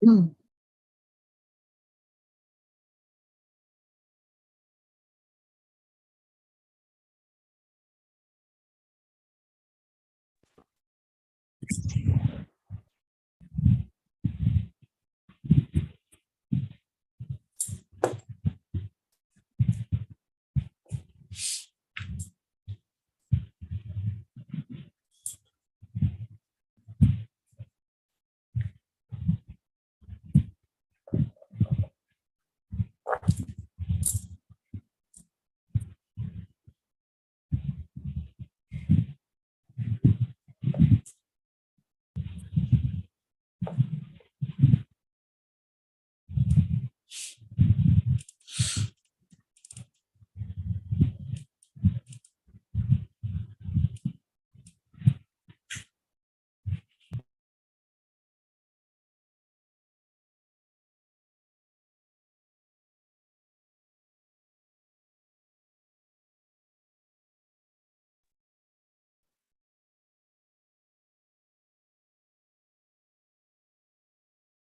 Mm.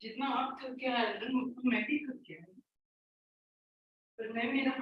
जितना आप करके आए मैं भी करके आई पर मैं मेरा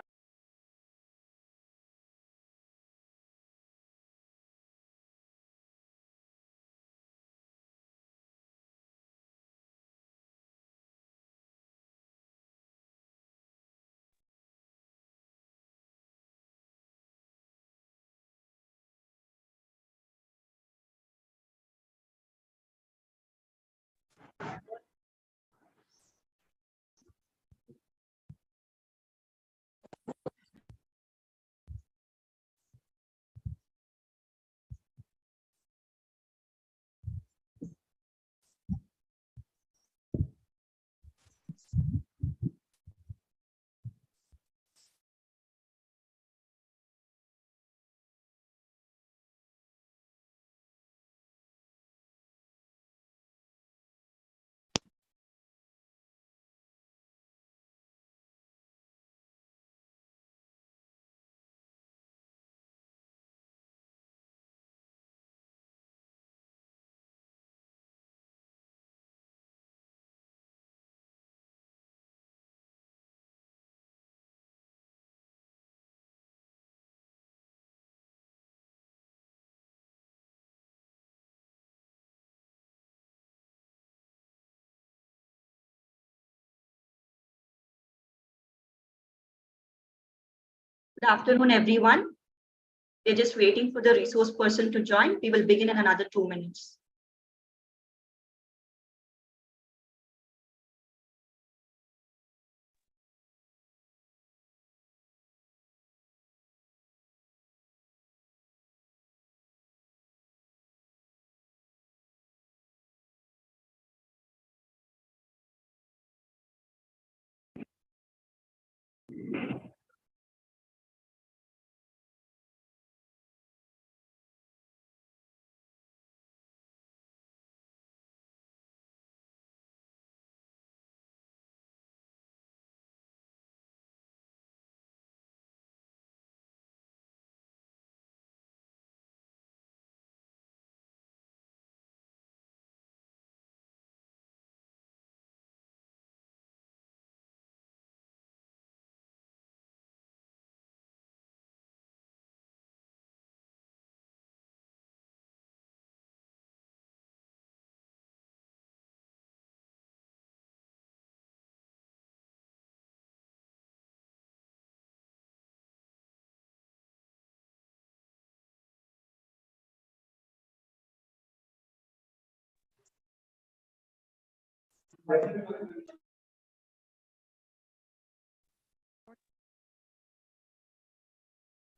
Good afternoon, everyone. We're just waiting for the resource person to join. We will begin in another 2 minutes.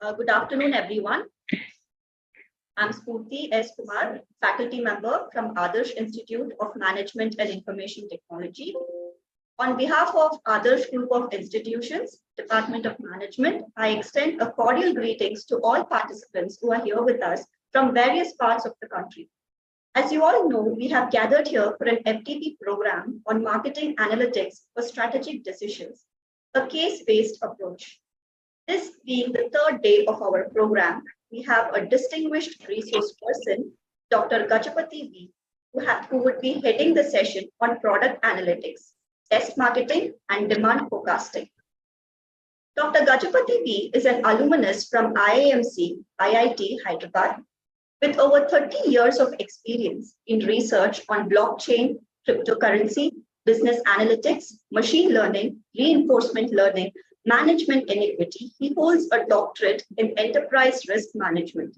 Good afternoon, everyone. I'm Spurti S. Kumar, faculty member from Adarsh Institute of Management and Information Technology. On behalf of Adarsh Group of Institutions, Department of Management, I extend a cordial greetings to all participants who are here with us from various parts of the country. As you all know, we have gathered here for an FDP program on marketing analytics for strategic decisions, a case-based approach. This being the third day of our program, we have a distinguished resource person, Dr. Gajapati V, who would be heading the session on product analytics, test marketing, and demand forecasting. Dr. Gajapati B is an alumnus from IIMC, IIT Hyderabad, with over 30 years of experience in research on blockchain, cryptocurrency, business analytics, machine learning, reinforcement learning, management inequity. He holds a doctorate in enterprise risk management.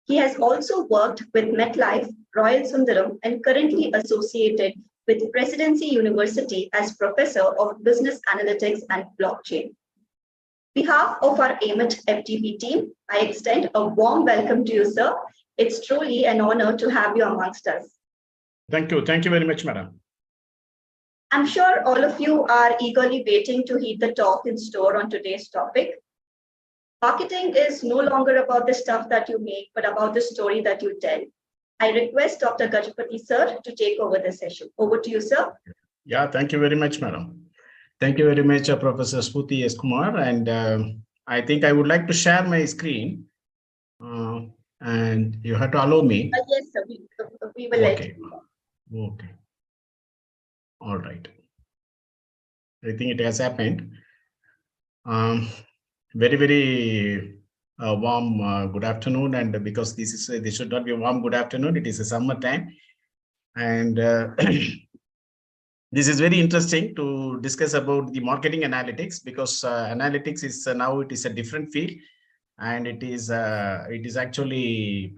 He has also worked with MetLife, Royal Sundaram, and currently associated with Presidency University as Professor of Business Analytics and Blockchain. On behalf of our AIMET FDP team, I extend a warm welcome to you, sir. It's truly an honor to have you amongst us. Thank you. Thank you very much, madam. I'm sure all of you are eagerly waiting to hear the talk in store on today's topic. Marketing is no longer about the stuff that you make, but about the story that you tell. I request Dr. Gajapati, sir, to take over the session. Over to you, sir. Yeah, thank you very much, madam. Thank you very much, Professor Spurti S. Kumar. And I think I would like to share my screen. And you have to allow me. Yes, sir. We will let you. Okay. All right. I think it has happened. Very warm good afternoon. And because this should not be a warm good afternoon, it is a summer time. And this is very interesting to discuss about the marketing analytics, because analytics is now it is a different field. And it is actually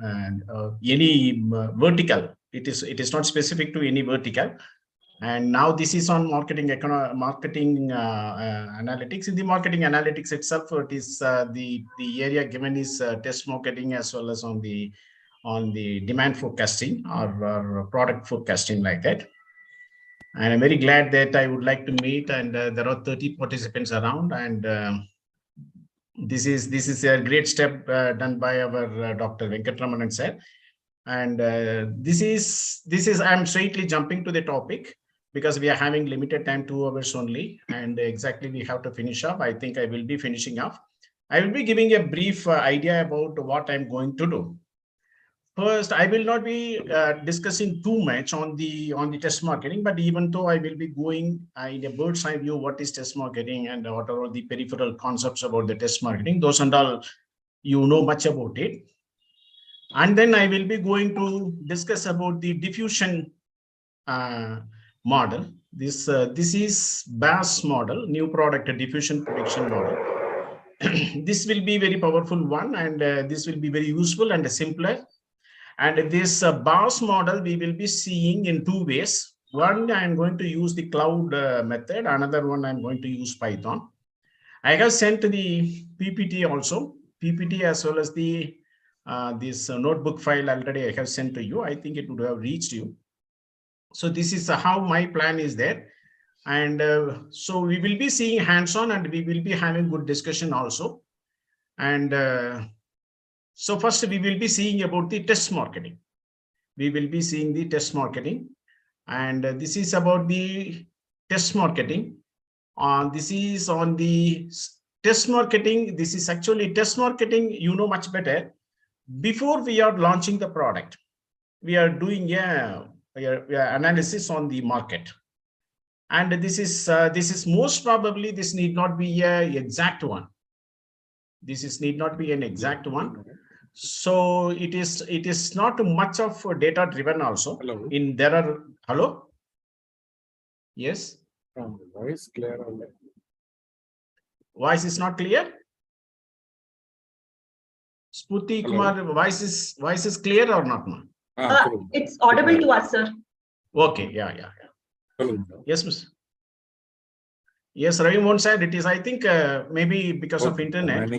any vertical. It is not specific to any vertical. And now this is on marketing analytics. In the marketing analytics itself, it is the area given is test marketing, as well as on the demand forecasting or product forecasting, like that. And I'm very glad that I would like to meet, and there are 30 participants around, and this is a great step done by our Dr. Venkatramanan sir. And this is I'm straightly jumping to the topic, because we are having limited time, 2 hours only, and exactly we have to finish up. I think I will be finishing up. I will be giving a brief idea about what I'm going to do. First, I will not be discussing too much on the test marketing, but even though I will be going in a bird's eye view, what is test marketing and what are all the peripheral concepts about the test marketing, those and all, you know much about it. And then I will be going to discuss about the diffusion model. This is BAS model, new product diffusion prediction model. This will be very powerful one, and this will be very useful and simpler. And this BAS model we will be seeing in 2 ways. One, I'm going to use the cloud method. Another one, I'm going to use Python. I have sent the PPT also, PPT as well as the this notebook file already I have sent to you. I think it would have reached you. So this is how my plan is there. And so we will be seeing hands-on, and we will be having good discussion also. And so first we will be seeing about the test marketing. We will be seeing the test marketing, and this is about the test marketing. This is on the test marketing. This is actually test marketing, you know much better. Before we are launching the product, we are doing a analysis on the market. And this is most probably, this need not be an exact one. This need not be an exact one. So it is not much of data driven also. Hello. Hello. Yes. Voice clear. Voice is not clear. Spurti Kumar, voice is clear or not? It's audible to us, sir. Okay. Yeah. Yes, Mr. Yes, Ravi Mohan said it is. I think maybe because of internet.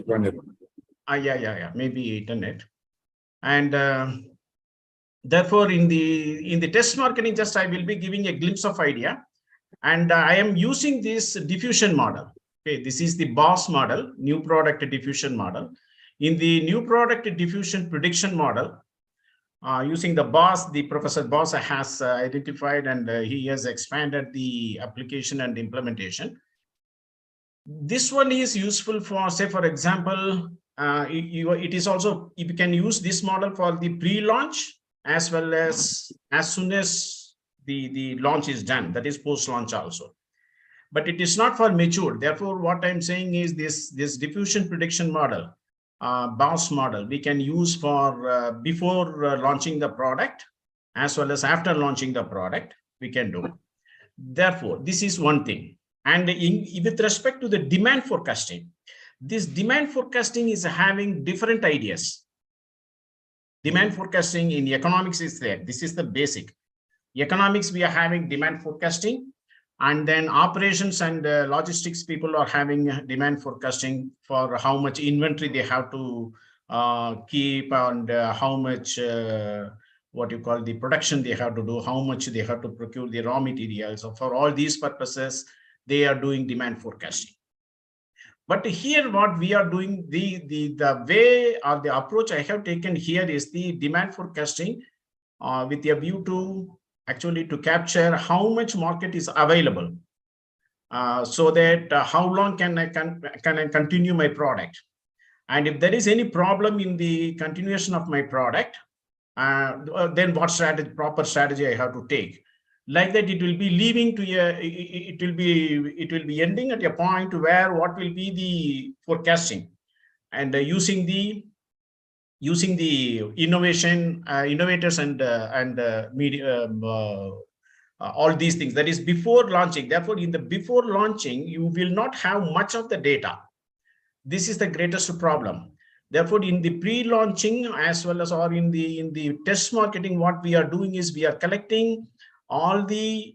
Yeah, maybe internet. And therefore, in the test marketing, just I will be giving a glimpse of idea. And I am using this diffusion model. Okay, this is the BOSS model, new product diffusion model. In the new product diffusion prediction model, using the BOSS, the Professor BOSS has identified, and he has expanded the application and implementation. This one is useful for, say, for example, it is also, you can use this model for the pre-launch as well as soon as the launch is done, that is post-launch also. But it is not for mature. Therefore, what I'm saying is this diffusion prediction model, BOSS model, we can use for before launching the product as well as after launching the product, we can do. Therefore, this is one thing. And with respect to the demand forecasting, this demand forecasting is having different ideas. Demand forecasting in economics is there. This is the basic. Economics, we are having demand forecasting, and then operations and logistics people are having demand forecasting for how much inventory they have to keep, and how much what you call the production they have to do, how much they have to procure the raw materials. So for all these purposes, they are doing demand forecasting. But here, what we are doing, the way or the approach I have taken here is the demand forecasting with a view to actually to capture how much market is available, so that how long can I continue my product, and if there is any problem in the continuation of my product, then what strategy, proper strategy I have to take. Like that, it will be leaving to a, it will be ending at a point where what will be the forecasting, and using the innovation innovators and media, all these things, that is before launching. Therefore, in the before launching, you will not have much of the data. This is the greatest problem. Therefore, in the pre-launching as well as or in the test marketing, what we are doing is we are collecting all the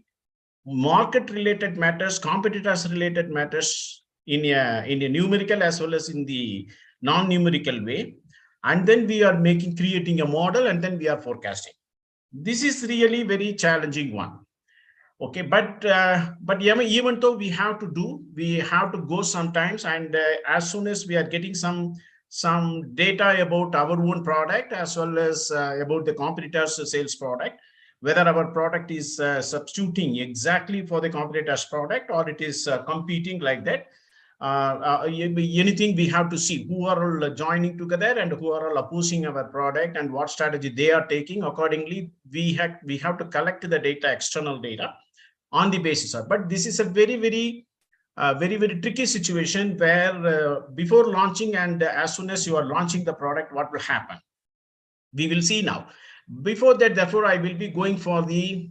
market related matters, competitors related matters in a numerical as well as in the non-numerical way, and then we are creating a model, and then we are forecasting. This is really very challenging one. Okay, but even though we have to go sometimes, and as soon as we are getting some data about our own product as well as about the competitors' sales product, whether our product is substituting exactly for the competitor's product or it is competing like that. Anything we have to see who are all joining together and who are all opposing our product and what strategy they are taking. Accordingly, we have to collect the data, external data, on the basis of. But this is a very tricky situation where before launching and as soon as you are launching the product, what will happen? We will see now. Before that, therefore, I will be going for the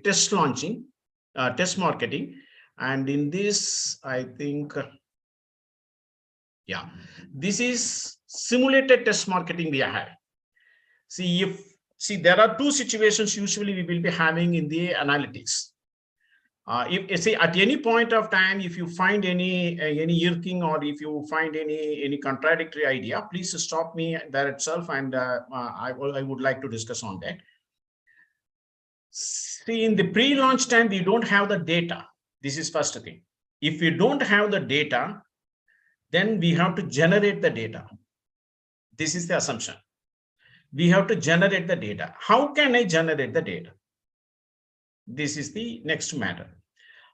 test launching, test marketing. And in this, I think, yeah, this is simulated test marketing we are having. See, there are two situations usually we will be having in the analytics. If say at any point of time, if you find any irking or if you find any contradictory idea, please stop me there itself, and I would like to discuss on that. See, in the pre-launch time, we don't have the data. This is first thing. If we don't have the data, then we have to generate the data. This is the assumption. We have to generate the data. How can I generate the data? This is the next matter.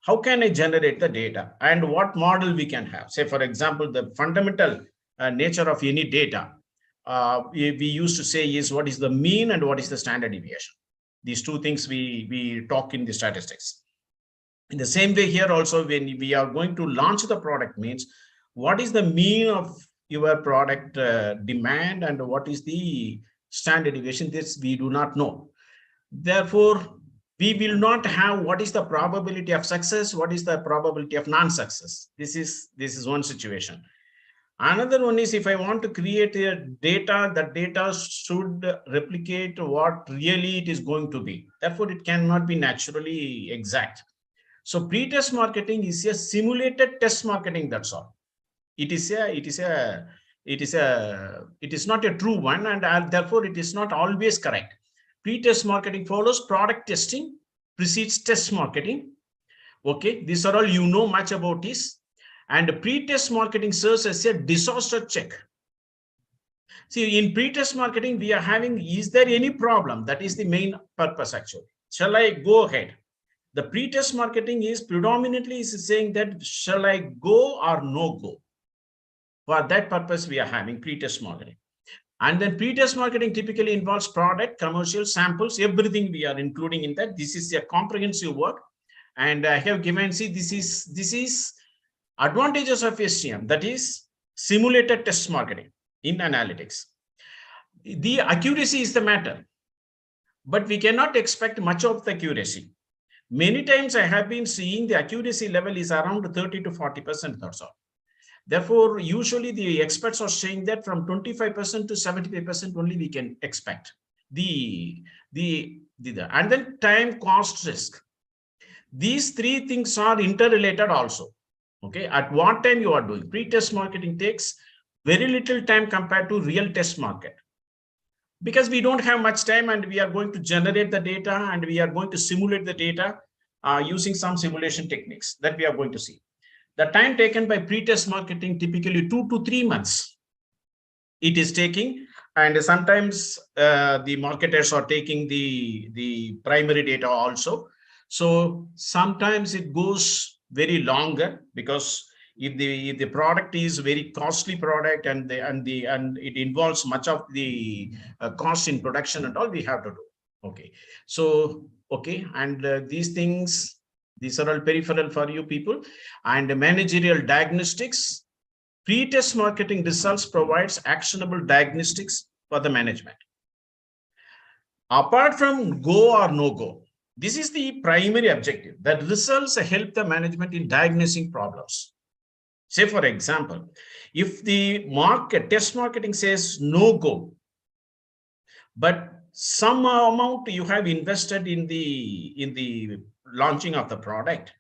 How can I generate the data, and what model we can have? Say, for example, the fundamental nature of any data, we used to say is what is the mean and what is the standard deviation. These two things we talk in the statistics. In the same way here also, when we are going to launch the product, means what is the mean of your product demand and what is the standard deviation? This we do not know. Therefore, we will not have what is the probability of success, what is the probability of non-success. This is one situation. Another one is, if I want to create a data, that data should replicate what really it is going to be. Therefore, it cannot be naturally exact. So pre-test marketing is a simulated test marketing, that's all. It is not a true one, and therefore it is not always correct. Pre-test marketing follows product testing, precedes test marketing. Okay, these are all you know much about this. And pre-test marketing serves as a disaster check. See, in pre-test marketing, we are having, is there any problem? That is the main purpose actually. Shall I go ahead? The pre-test marketing is predominantly saying that shall I go or no go? For that purpose, we are having pre-test marketing. And then pre-test marketing typically involves product, commercial, samples, everything we are including in that. This is a comprehensive work. And I have given, see, this is advantages of STM, that is simulated test marketing in analytics. The accuracy is the matter, but we cannot expect much of the accuracy. Many times I have been seeing the accuracy level is around 30 to 40% or so. Therefore, usually the experts are saying that from 25% to 75% only we can expect. And then time, cost, risk. These three things are interrelated also. Okay, at what time you are doing pre-test marketing takes very little time compared to real test market, because we don't have much time and we are going to generate the data and we are going to simulate the data using some simulation techniques that we are going to see. The time taken by pre-test marketing typically 2 to 3 months it is taking, and sometimes the marketers are taking the primary data also. So sometimes it goes very longer, because if the product is very costly product and it involves much of the cost in production and all, we have to do. Okay, so okay, and these things, these are all peripheral for you people. And managerial diagnostics, pre-test marketing results provides actionable diagnostics for the management. Apart from go or no go, this is the primary objective, that results help the management in diagnosing problems. Say, for example, if the test marketing says no go, but some amount you have invested in the launching of the product,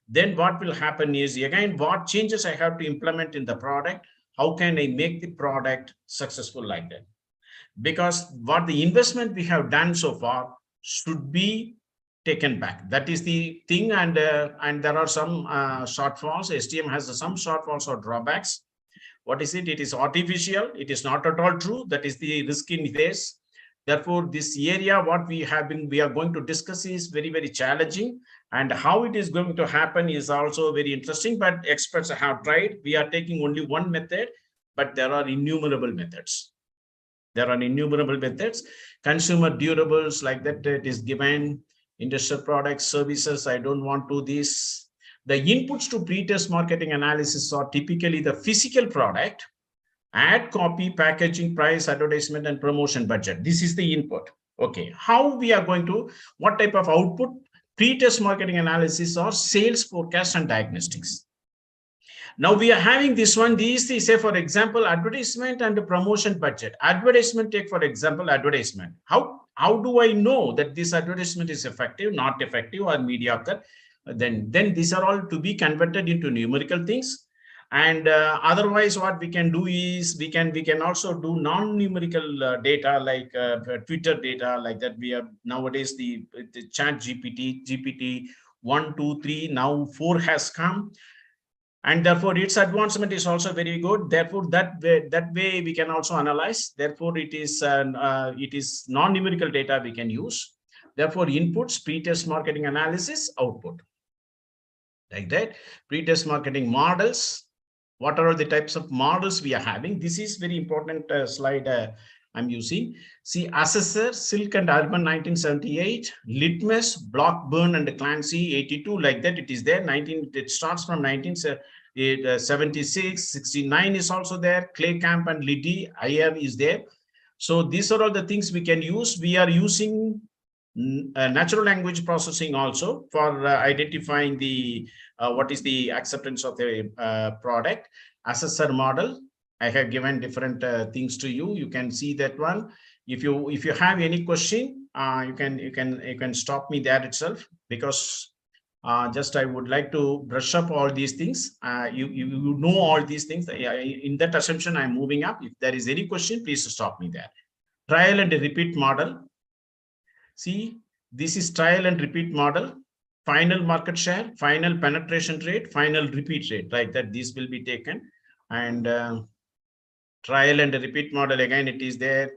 then what will happen is, again, what changes I have to implement in the product, how can I make the product successful like that? Because what the investment we have done so far should be taken back. That is the thing. And there are some shortfalls. STM has some shortfalls or drawbacks. What is it? It is artificial. It is not at all true. That is the risk in face. Therefore, this area, what we are going to discuss is very, very challenging. And how it is going to happen is also very interesting, but experts have tried. We are taking only one method, but there are innumerable methods. There are innumerable methods. Consumer durables, like that, it is given. Industrial products, services, I don't want to this. The inputs to pre-test marketing analysis are typically the physical product, ad copy, packaging, price, advertisement, and promotion budget. This is the input. Okay, how we are going to, what type of output? Pre-test marketing analysis or sales forecast and diagnostics. Now we are having this one. These, say, for example, advertisement and promotion budget. Advertisement, take for example, advertisement. How do I know that this advertisement is effective, not effective, or mediocre? Then these are all to be converted into numerical things. And otherwise, what we can do is we can also do non-numerical data, like Twitter data, like that. We have nowadays the chat GPT 1, 2, 3, now 4 has come. And therefore its advancement is also very good. Therefore that way we can also analyze. Therefore it is non-numerical data we can use. Therefore inputs, pre-test marketing analysis, output, like that. Pre-test marketing models, what are the types of models we are having? This is very important slide I'm using. See, Assessor, Silk and Urban 1978, Litmus, Blackburn and Clancy 82, like that. It is there. It starts from 1976, 69 is also there. Claycamp and Liddy, IR is there. So these are all the things we can use. We are using natural language processing also for identifying the what is the acceptance of the product. Assessor model, I have given different things to you. You can see that one. If you have any question, you can stop me there itself, because just I would like to brush up all these things. You know all these things. In that assumption, I'm moving up. If there is any question, please stop me there. Trial and repeat model. See, this is trial and repeat model. Final market share, final penetration rate, final repeat rate, right? That these will be taken. And trial and repeat model, again, it is there.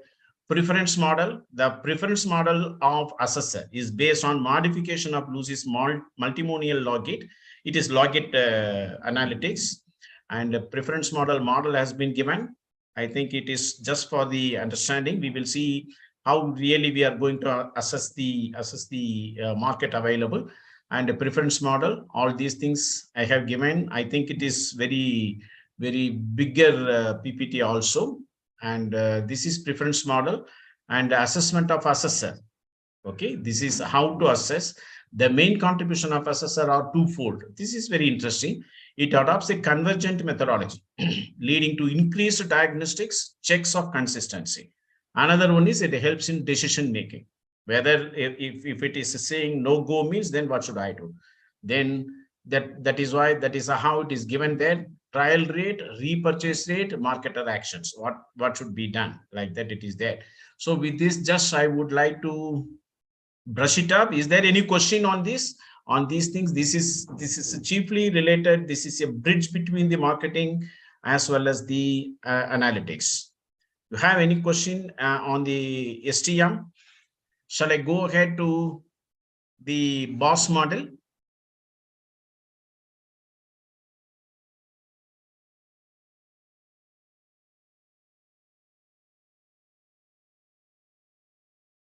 Preference model. The preference model of assessor is based on modification of Lucy's multimonial logit. It is logit analytics, and the preference model has been given. I think it is just for the understanding. We will see how really we are going to assess the market available and a preference model. All these things I have given. I think it is very bigger PPT also, and this is preference model and assessment of assessor. Okay, this is how to assess. The main contribution of assessor are twofold. This is very interesting. It adopts a convergent methodology leading to increased diagnostics checks of consistency. Another one is it helps in decision making. Whether if it is saying no go means, then what should I do? Then that is why, that is how it is given there. Trial rate, repurchase rate, marketer actions. What should be done, like that it is there. So with this, just I would like to brush it up. Is there any question on this, on these things? This is chiefly related. This is a bridge between the marketing as well as the analytics. You have any question on the STM? Shall I go ahead to the boss model?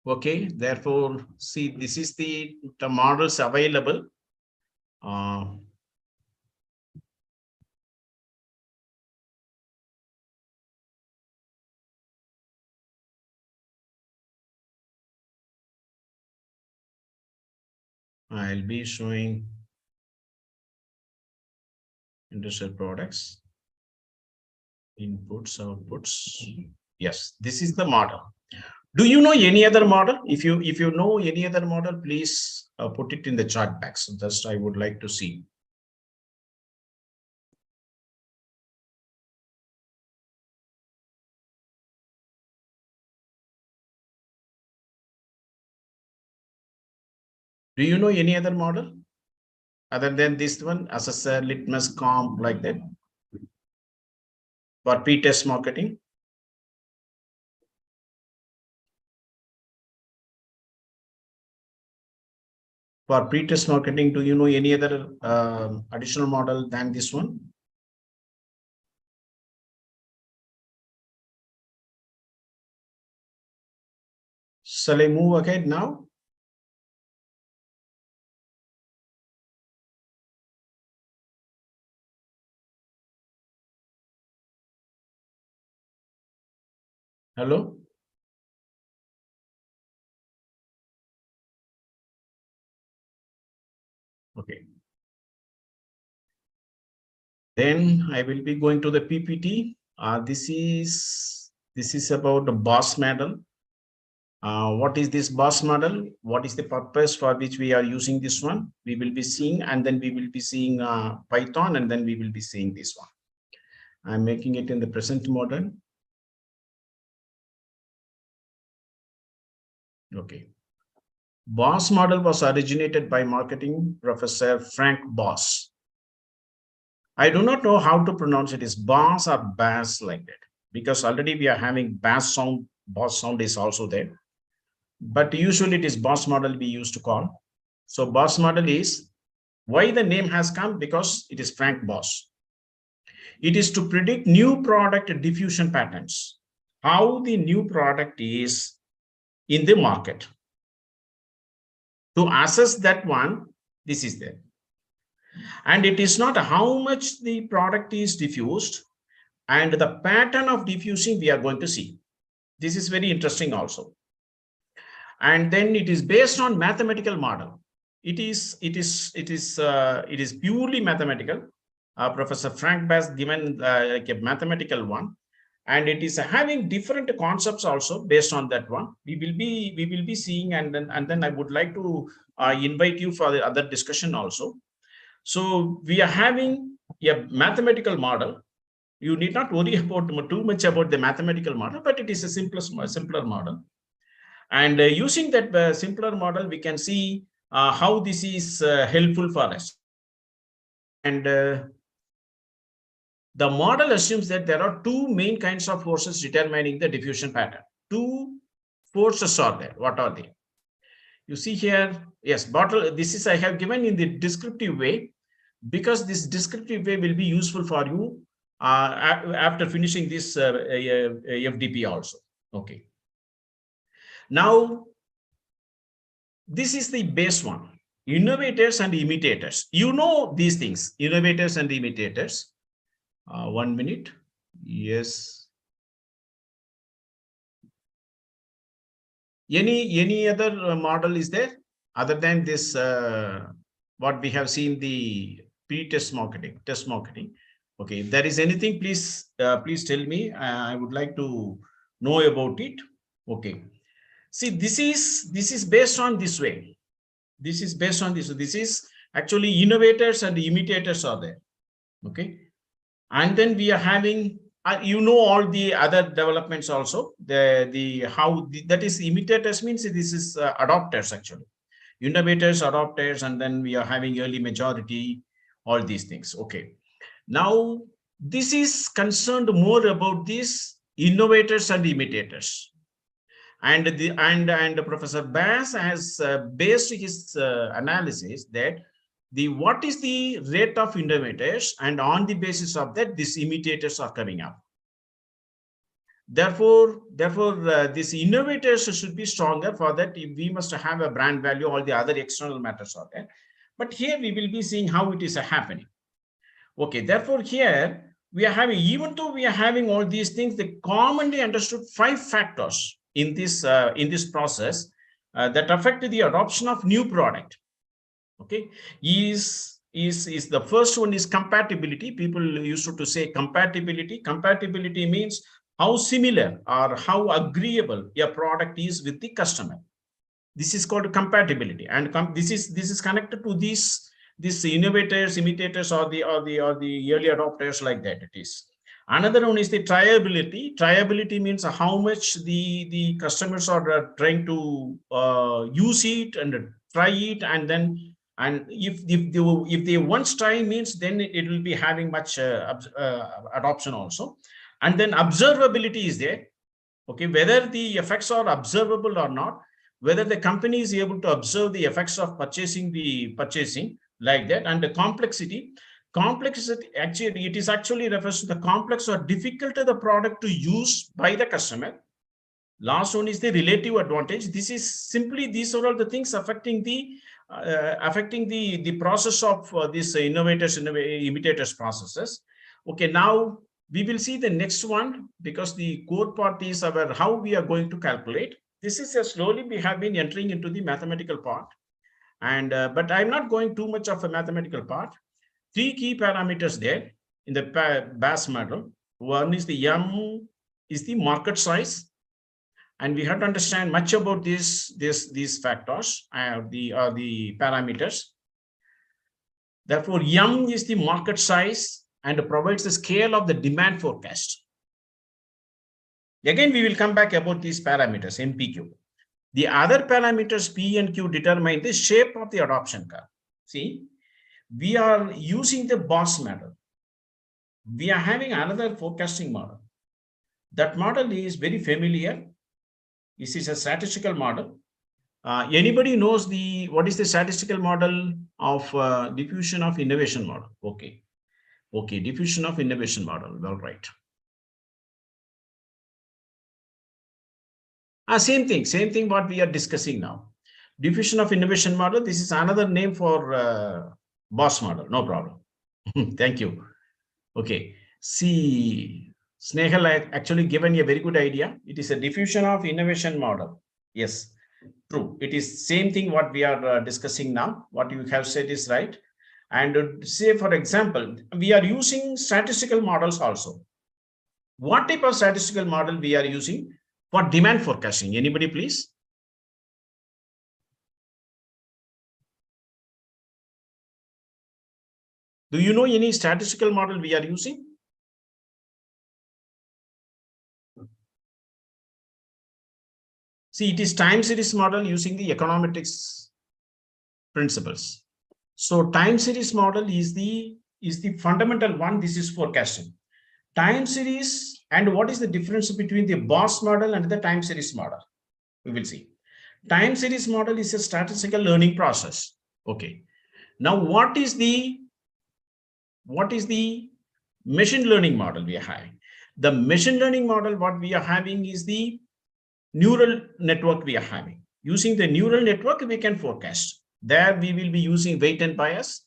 Okay, therefore, see, this is the models available. I'll be showing industrial products, inputs, outputs. Yes, this is the model. Do you know any other model? If you know any other model, please put it in the chat box. So just I would like to see. Do you know any other model other than this one, assessor, litmus, comp, like that, for pre-test marketing? For pre-test marketing, do you know any other additional model than this one? Shall I move ahead now? Hello? Okay. Then I will be going to the PPT. This is about the boss model. What is this boss model? What is the purpose for which we are using this one? We will be seeing, and then we will be seeing Python, and then we will be seeing this one. I'm making it in the present model. Okay. Boss model was originated by marketing professor Frank Boss. I do not know how to pronounce it. Is Boss or Bass, like that? Because already we are having Bass sound, Boss sound is also there. But usually it is Boss model we used to call. So Boss model is, why the name has come? Because it is Frank Boss. It is to predict new product diffusion patterns, how the new product is in the market. To assess that one, this is there. And it is not how much the product is diffused, and the pattern of diffusing we are going to see. This is very interesting also. And then it is based on mathematical model. It is purely mathematical. Professor Frank Bass given like a mathematical one, and it is having different concepts also based on that one. We will be seeing, and then I would like to invite you for the other discussion also. So we are having a mathematical model. You need not worry about too much about the mathematical model, but it is a simpler model. And using that simpler model, we can see how this is helpful for us. And the model assumes that there are two main kinds of forces determining the diffusion pattern. Two forces are there. What are they? You see here, yes, this is I have given in the descriptive way, because this descriptive way will be useful for you after finishing this FDP also. Okay. Now, this is the base one. Innovators and imitators. You know these things, innovators and imitators. 1 minute. Yes. Any other model is there other than this, what we have seen, the pre-test marketing, test marketing? Okay, if there is anything, please tell me. I would like to know about it. Okay. See, this is based on this way. This is based on this. This is actually innovators and imitators are there. Okay. And then we are having, you know, all the other developments also. That is imitators means this is adopters actually. Innovators, adopters, and then we are having early majority, all these things. Okay. Now, this is concerned more about these innovators and imitators. And Professor Bass has based his analysis that what is the rate of innovators, and on the basis of that, these imitators are coming up. Therefore, these innovators should be stronger. For that, we must have a brand value. All the other external matters are there. But here we will be seeing how it is happening. Okay, therefore here we are having, even though we are having all these things, the commonly understood 5 factors in this process that affect the adoption of new product. Okay, is the first one is compatibility. People used to say compatibility. Compatibility means how similar or how agreeable a product is with the customer. This is called compatibility, and this is connected to these innovators, imitators, or the early adopters, like that it is. Another one is the triability. Triability means how much the customers are trying to use it and try it, and then if they once try, means then it will be having much adoption also. And then observability is there. Okay, whether the effects are observable or not, whether the company is able to observe the effects of purchasing like that. And the complexity actually, it is actually refers to the complex or difficult of the product to use by the customer. Last one is the relative advantage. This is simply, these are all the things affecting the process of these innovators, imitators processes. Okay, now we will see the next one, because the core part is about how we are going to calculate. This is slowly we have been entering into the mathematical part, and but I'm not going too much of a mathematical part. 3 key parameters there in the BAS model. One is the M is the market size, and we have to understand much about these factors, the parameters. Therefore, M is the market size and provides the scale of the demand forecast. Again, we will come back about these parameters, MPQ. The other parameters, P and Q, determine the shape of the adoption curve. See, we are using the BOSS model. We are having another forecasting model. That model is very familiar. This is a statistical model. Anybody knows what is the statistical model of diffusion of innovation model? Okay. Okay, diffusion of innovation model. All right. Same thing what we are discussing now. Diffusion of innovation model. This is another name for BOSS model. No problem. Thank you. Okay. See, Snehal actually given a very good idea. It is a diffusion of innovation model. Yes, true. It is same thing what we are discussing now. What you have said is right. And say, for example, we are using statistical models also. What type of statistical model we are using for demand forecasting? Anybody, please? Do you know any statistical model we are using? See, it is time series model using the econometrics principles. So time series model is the fundamental one. This is forecasting. Time series, and what is the difference between the BOSS model and the time series model? We will see. Time series model is a statistical learning process. Okay. Now, what is the machine learning model we are having. The machine learning model, what we are having is the neural network we are having. Using the neural network, we can forecast. There we will be using weight and bias.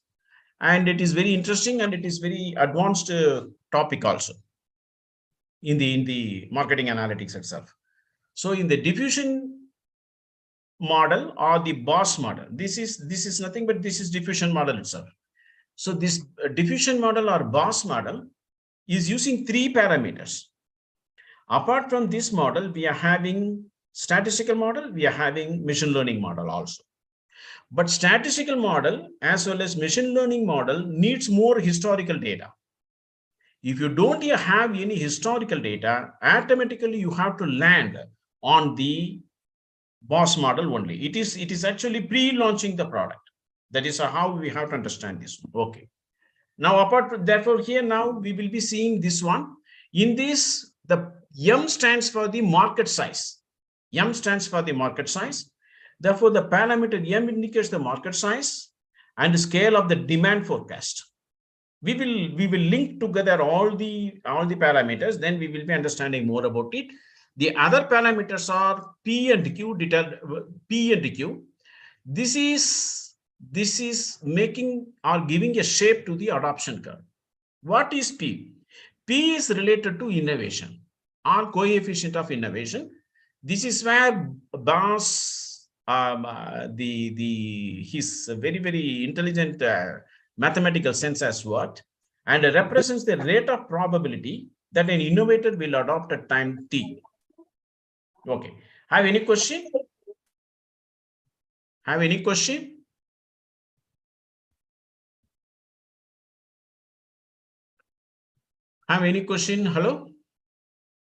And it is very interesting and it is very advanced topic also in the marketing analytics itself. So in the diffusion model or the BOSS model, this is nothing but this is diffusion model itself. So this diffusion model or BOSS model is using 3 parameters. Apart from this model, we are having statistical model, we are having machine learning model also. But statistical model as well as machine learning model needs more historical data. If you don't have any historical data, automatically you have to land on the BOSS model only. It is actually pre-launching the product. That is how we have to understand this. Okay. Now, apart from, therefore, here now we will be seeing this one. In this, the M stands for the market size. M stands for the market size. Therefore, the parameter M indicates the market size and the scale of the demand forecast. We will link together all the parameters. Then we will be understanding more about it. The other parameters are P and Q. P and Q. This is making or giving a shape to the adoption curve. What is P? P is related to innovation or coefficient of innovation. This is where Boss, his very intelligent mathematical sense has worked and represents the rate of probability that an innovator will adopt at time T. Okay. Have any question? Have any question? Have any question? Hello?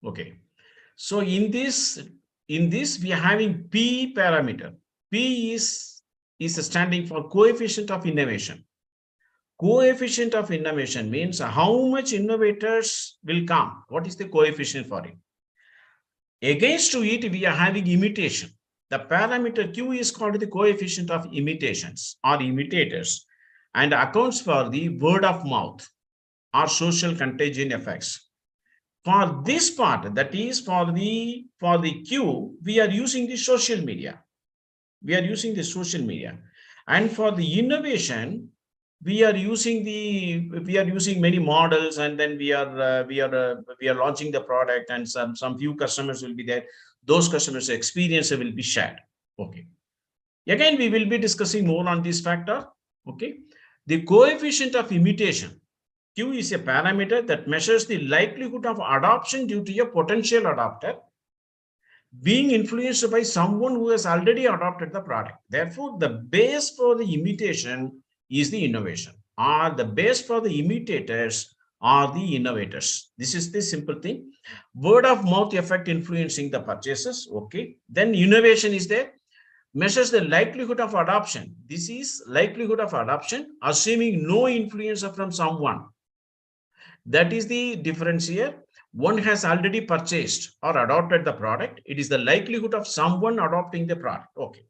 Okay. So in this we are having P parameter. P is standing for coefficient of innovation. Coefficient of innovation means how much innovators will come. What is the coefficient for it? Against to it, we are having imitation. The parameter Q is called the coefficient of imitations or imitators and accounts for the word of mouth or social contagion effects. For this part, that is for the Q, we are using the social media. We are using the social media. And for the innovation, we are using many models, and then we are launching the product, and some few customers will be there. Those customers' experience will be shared. Okay. Again, we will be discussing more on this factor. Okay. The coefficient of imitation. Q is a parameter that measures the likelihood of adoption due to a potential adopter being influenced by someone who has already adopted the product. Therefore, the base for the imitation is the innovation, or the base for the imitators are the innovators. This is the simple thing. Word of mouth effect influencing the purchases. Okay. Then innovation is there. Measures the likelihood of adoption. This is likelihood of adoption, assuming no influence from someone. That is the difference here. One has already purchased or adopted the product. It is the likelihood of someone adopting the product. Okay.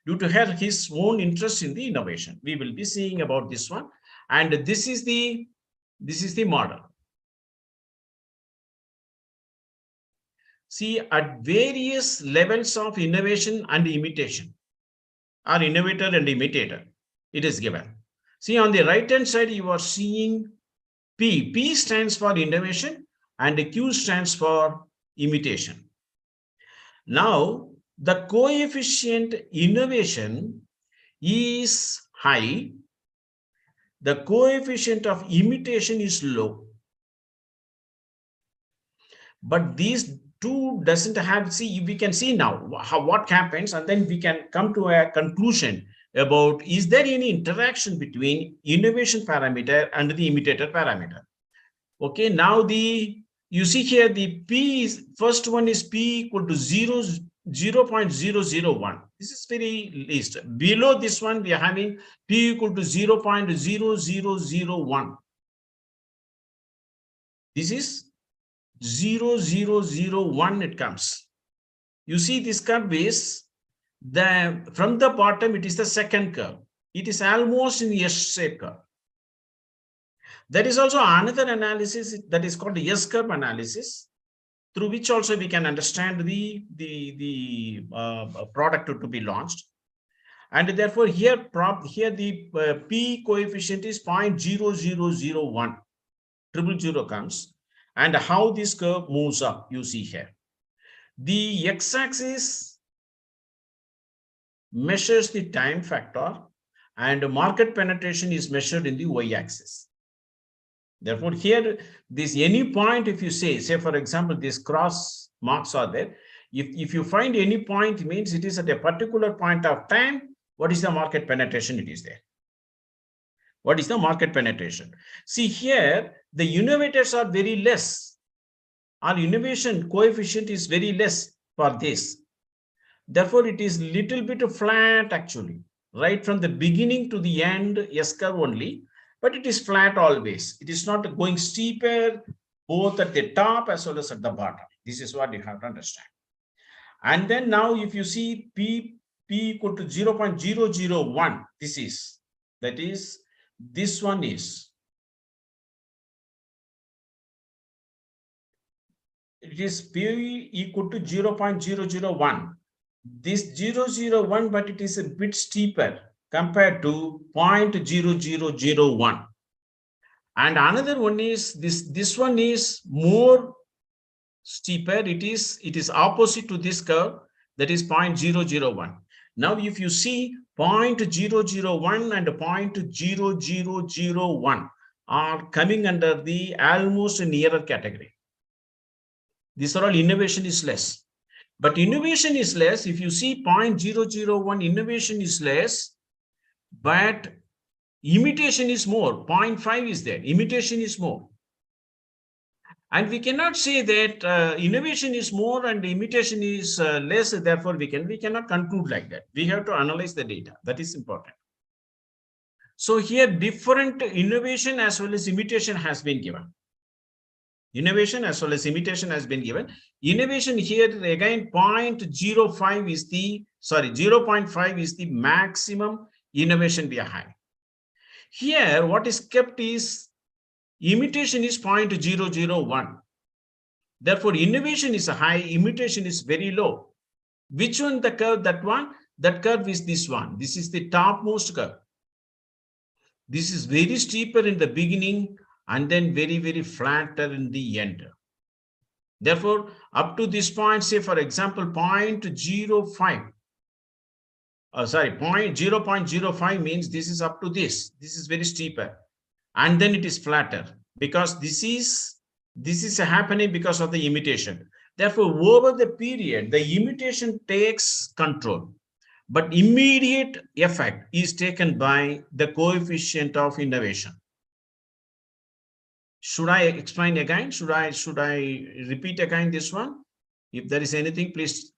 Due to his own interest in the innovation. We will be seeing about this one. And this is the model. See, at various levels of innovation and imitation, or innovator and imitator, it is given. See, on the right hand side, you are seeing P. P stands for innovation and Q stands for imitation. Now, the coefficient innovation is high. The coefficient of imitation is low. But these two doesn't have, see, we can see now what happens, and then we can come to a conclusion about is there any interaction between innovation parameter and the imitator parameter. Okay, now you see here the P is, first one is P equal to 0.001. This is very least. Below this one, we are having P equal to 0.0001. This is 0001 it comes. You see this curve is from the bottom, it is the second curve. It is almost in the S-shaped curve. There is also another analysis that is called the S-curve analysis, through which also we can understand the product to be launched. And therefore here the P coefficient is 0.0001, 000 comes, and how this curve moves up, you see here. The x-axis measures the time factor, and market penetration is measured in the y-axis. Therefore, here, this any point, if you say for example, these cross marks are there. If you find any point, it means it is at a particular point of time. What is the market penetration? It is there. What is the market penetration? See here, the innovators are very less. Our innovation coefficient is very less for this. Therefore, it is little bit flat actually, right from the beginning to the end, S-curve only. But it is flat always. It is not going steeper, both at the top as well as at the bottom. This is what you have to understand. And then now if you see P equal to 0.001, this one is, it is P equal to 0.001. This 001, but it is a bit steeper compared to 0.0001. And another one is this one is more steeper. It is opposite to this curve, that is 0.001. Now if you see 0.001 and 0.0001 are coming under the almost nearer category. These are all innovation is less. But innovation is less. If you see 0.001, innovation is less, but imitation is more. 0.5 is there. Imitation is more. And we cannot say that innovation is more and imitation is less. Therefore, we cannot conclude like that. We have to analyze the data. That is important. So here, different innovation as well as imitation has been given. Innovation as well as imitation has been given. Innovation here again 0.05 is the 0.5 is the maximum innovation we are having. Here what is kept is imitation is 0.001. Therefore innovation is high, imitation is very low. Which one the curve? That one? That curve is this one. This is the topmost curve. This is very steeper in the beginning and then very, very flatter in the end. Therefore, up to this point, say for example, 0.05. 0.05 means this is up to this. This is very steeper. And then it is flatter because this is happening because of the imitation. Therefore, over the period, the imitation takes control. But immediate effect is taken by the coefficient of innovation. Should I explain again? Should I repeat again this one? If there is anything, please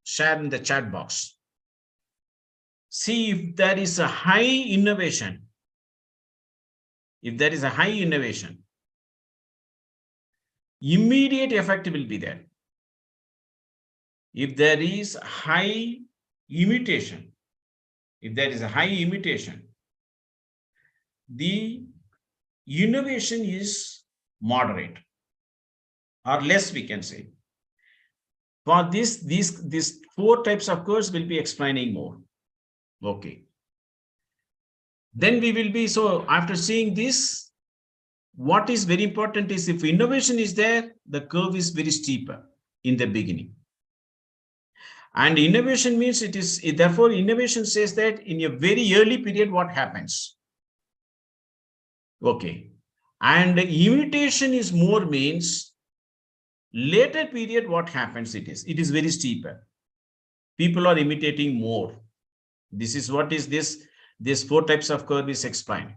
share in the chat box. See, if there is a high innovation, immediate effect will be there. If there is high imitation, the innovation is moderate or less, we can say. For these four types of curves will be explaining more. Okay. Then we will be, so after seeing this, what is very important is if innovation is there, the curve is very steeper in the beginning. And innovation means therefore innovation says that in a very early period, what happens? Okay. And imitation is more means later period, what happens? It is very steeper. People are imitating more. This is what is this four types of curve is explained.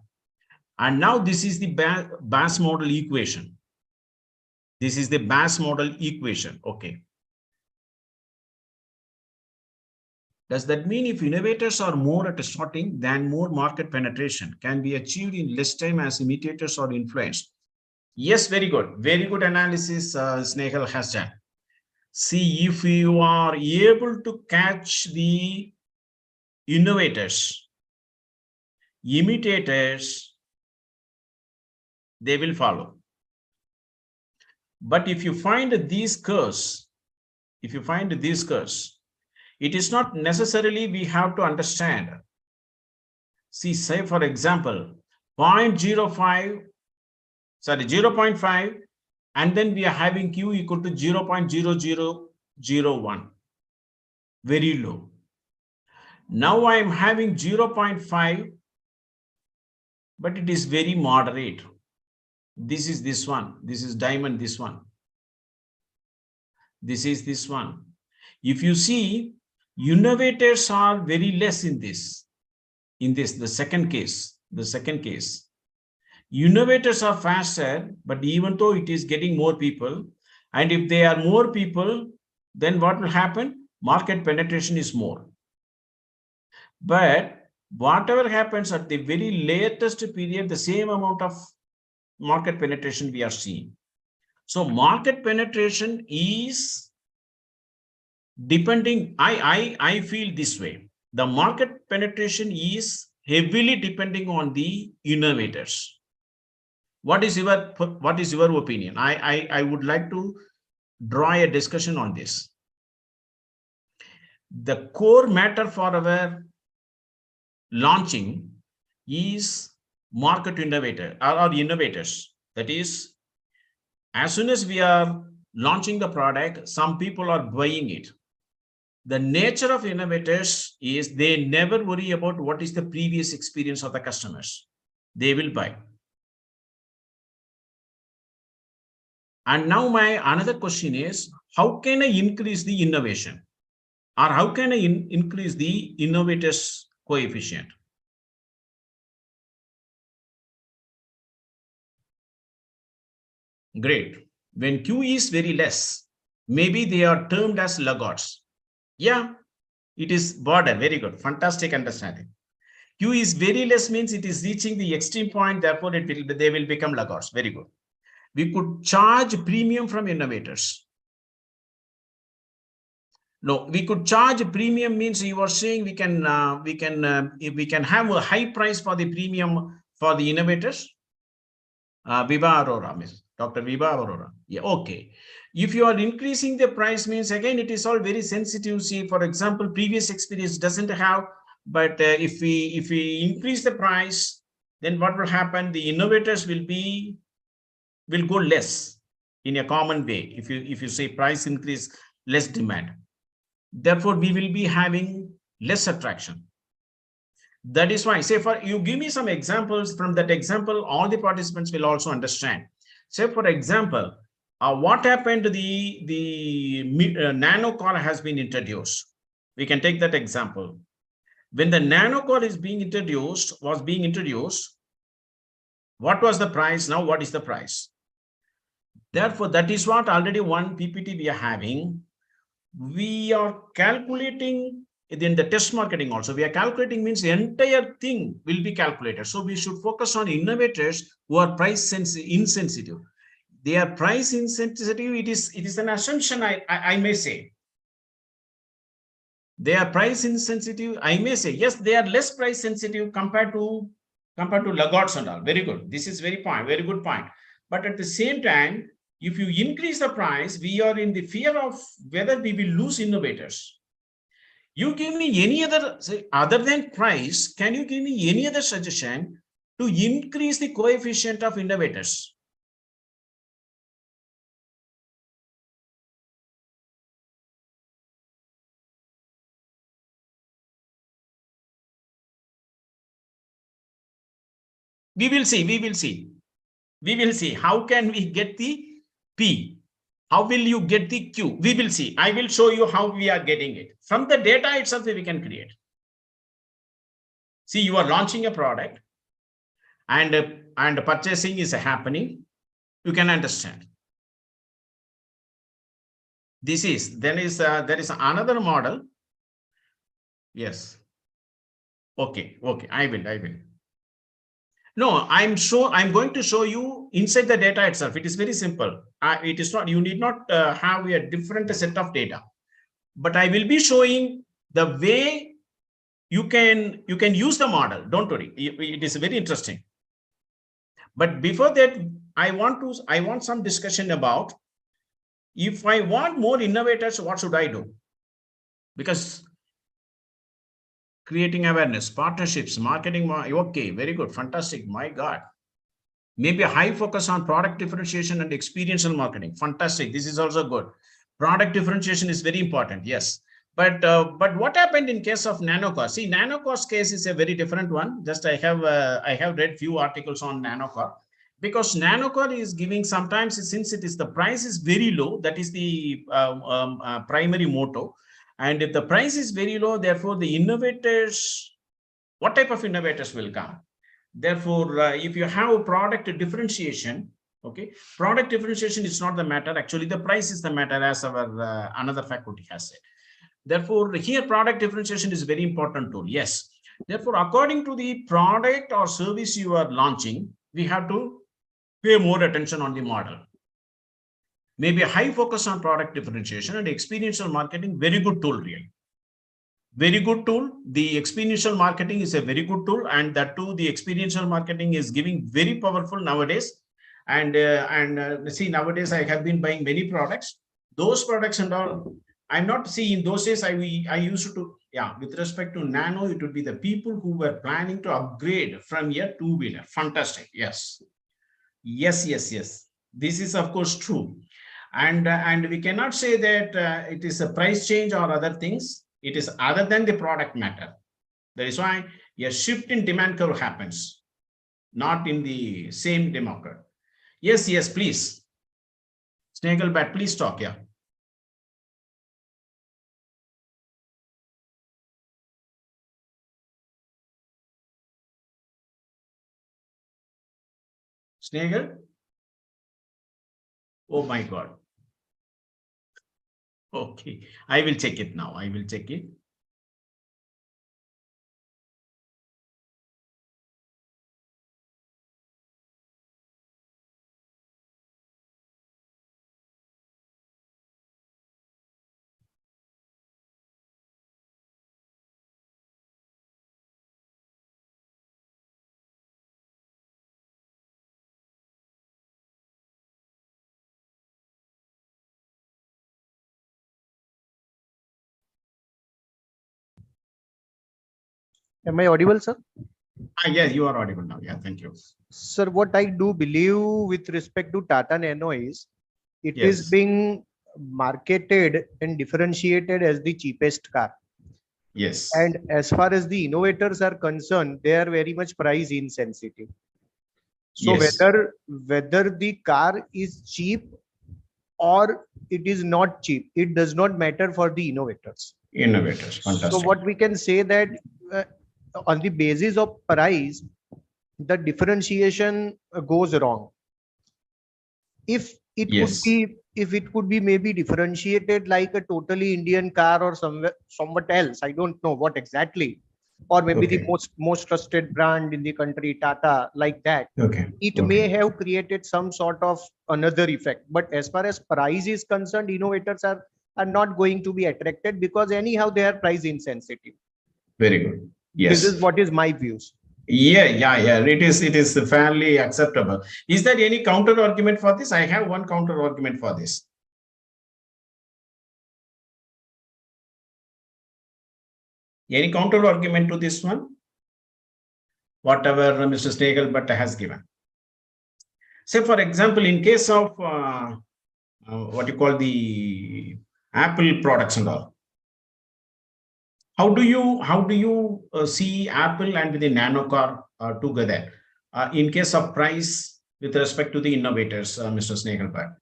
And now this is the Bass model equation. This is the Bass model equation. Okay. Does that mean if innovators are more at starting, then more market penetration can be achieved in less time as imitators are influenced? Yes, very good. Very good analysis Snehal has done. See, if you are able to catch the innovators, imitators, they will follow. But if you find these curves, it is not necessarily we have to understand. See, say for example, 0.05, sorry, 0.5, and then we are having Q equal to 0.0001, very low. Now I am having 0.5, but it is very moderate. This is this one, this is diamond, this one. This is this one. If you see, innovators are very less in this, the second case, innovators are faster, but even though it is getting more people, and if they are more people, then what will happen? Market penetration is more. But whatever happens at the very latest period, the same amount of market penetration we are seeing. So market penetration is depending, I feel this way. The market penetration is heavily depending on the innovators. What is your opinion? I would like to draw a discussion on this. The core matter for our launching is market innovator or innovators. That is, as soon as we are launching the product, some people are buying it. The nature of innovators is they never worry about what is the previous experience of the customers. They will buy. And now my another question is, how can I increase the innovation? Or how can I increase the innovators coefficient? Great. When Q is very less, maybe they are termed as laggards. Yeah, it is border. Very good. Fantastic understanding. Q is very less means it is reaching the extreme point. Therefore, they will become laggards. Very good. We could charge premium from innovators. No, we could charge premium means you are saying we can have a high price for the premium for the innovators. Viva Aurora, Miss Dr. Viva Aurora. Yeah, okay. If you are increasing the price means again it is all very sensitive. See, for example, previous experience doesn't have, but if we increase the price, then what will happen? The innovators will go less in a common way. If you say price increase, less demand. Therefore, we will be having less attraction. That is why, say, for you give me some examples. From that example, all the participants will also understand. Say, for example, what happened to the nano car has been introduced. We can take that example. When the nano car was being introduced, what was the price? Now, what is the price? Therefore, that is what already one PPT we are having. We are calculating in the test marketing also. We are calculating means the entire thing will be calculated. So we should focus on innovators who are price insensitive. They are price insensitive. It is an assumption, I may say. They are price insensitive. I may say, yes, they are less price sensitive compared to laggards and all. Very good. This is very good point. But at the same time, if you increase the price, we are in the fear of whether we will lose innovators. You give me any other, say, other than price, can you give me any other suggestion to increase the coefficient of innovators? We will see. How can we get the P? How will you get the Q? We will see. I will show you how we are getting it. From the data itself, we can create. See, you are launching a product and purchasing is happening. You can understand. There is another model. Yes. Okay. I will. No, I'm going to show you inside the data itself. It is very simple. It is not, you need not have a different set of data, but I will be showing the way you can use the model. Don't worry. It is very interesting. But before that, I want some discussion about, if I want more innovators, what should I do? Because creating awareness, partnerships, marketing, okay, very good, fantastic, my God. Maybe a high focus on product differentiation and experiential marketing. Fantastic. This is also good. Product differentiation is very important. Yes. But what happened in case of nanocar? See, nanocar's case is a very different one. Just I have read few articles on nanocar, because nanocar is giving sometimes, since it is the price is very low, that is the primary motto. And if the price is very low, therefore the innovators, what type of innovators will come? Therefore, if you have product differentiation, okay, product differentiation is not the matter. Actually, the price is the matter, as our another faculty has said. Therefore, here product differentiation is very important tool. Yes. Therefore, according to the product or service you are launching, we have to pay more attention on the model. Maybe a high focus on product differentiation and experiential marketing, very good tool, really. Very good tool. The experiential marketing is a very good tool, and that too, the experiential marketing is giving very powerful nowadays. And see, nowadays I have been buying many products. Those products and all, I'm not seeing. In those days, I used to, yeah, with respect to nano, it would be the people who were planning to upgrade from a two-wheeler. Fantastic. Yes. Yes. This is of course true. And we cannot say that it is a price change or other things. It is other than the product matter. That is why a shift in demand curve happens, not in the same demand curve. Yes, please. Snagglebat, please talk. Yeah. Snaggle? Oh my God. Okay, I will check it now. I will check it. Am I audible, sir? Yeah, you are audible now. Yeah, thank you. Sir, what I do believe with respect to Tata Nano is it is Yes. being marketed and differentiated as the cheapest car. Yes. And as far as the innovators are concerned, they are very much price insensitive. So Yes. whether the car is cheap or it is not cheap, it does not matter for the innovators. Innovators. Fantastic. So what we can say that uh, on the basis of price, the differentiation goes wrong. If it could be maybe differentiated like a totally Indian car or somewhat else, I don't know what exactly, or maybe the most trusted brand in the country, Tata, like that. It may have created some sort of another effect. But as far as price is concerned, innovators are not going to be attracted because anyhow they are price insensitive. Very good. Yes. This is what is my views. Yeah. It is fairly acceptable. Is there any counter argument for this? I have one counter argument for this. Any counter argument to this one? Whatever Mr. Snagglebat has given. Say, for example, in case of what you call the Apple products and all. How do you see Apple and the nano car together in case of price with respect to the innovators, Mr. Snagglebat?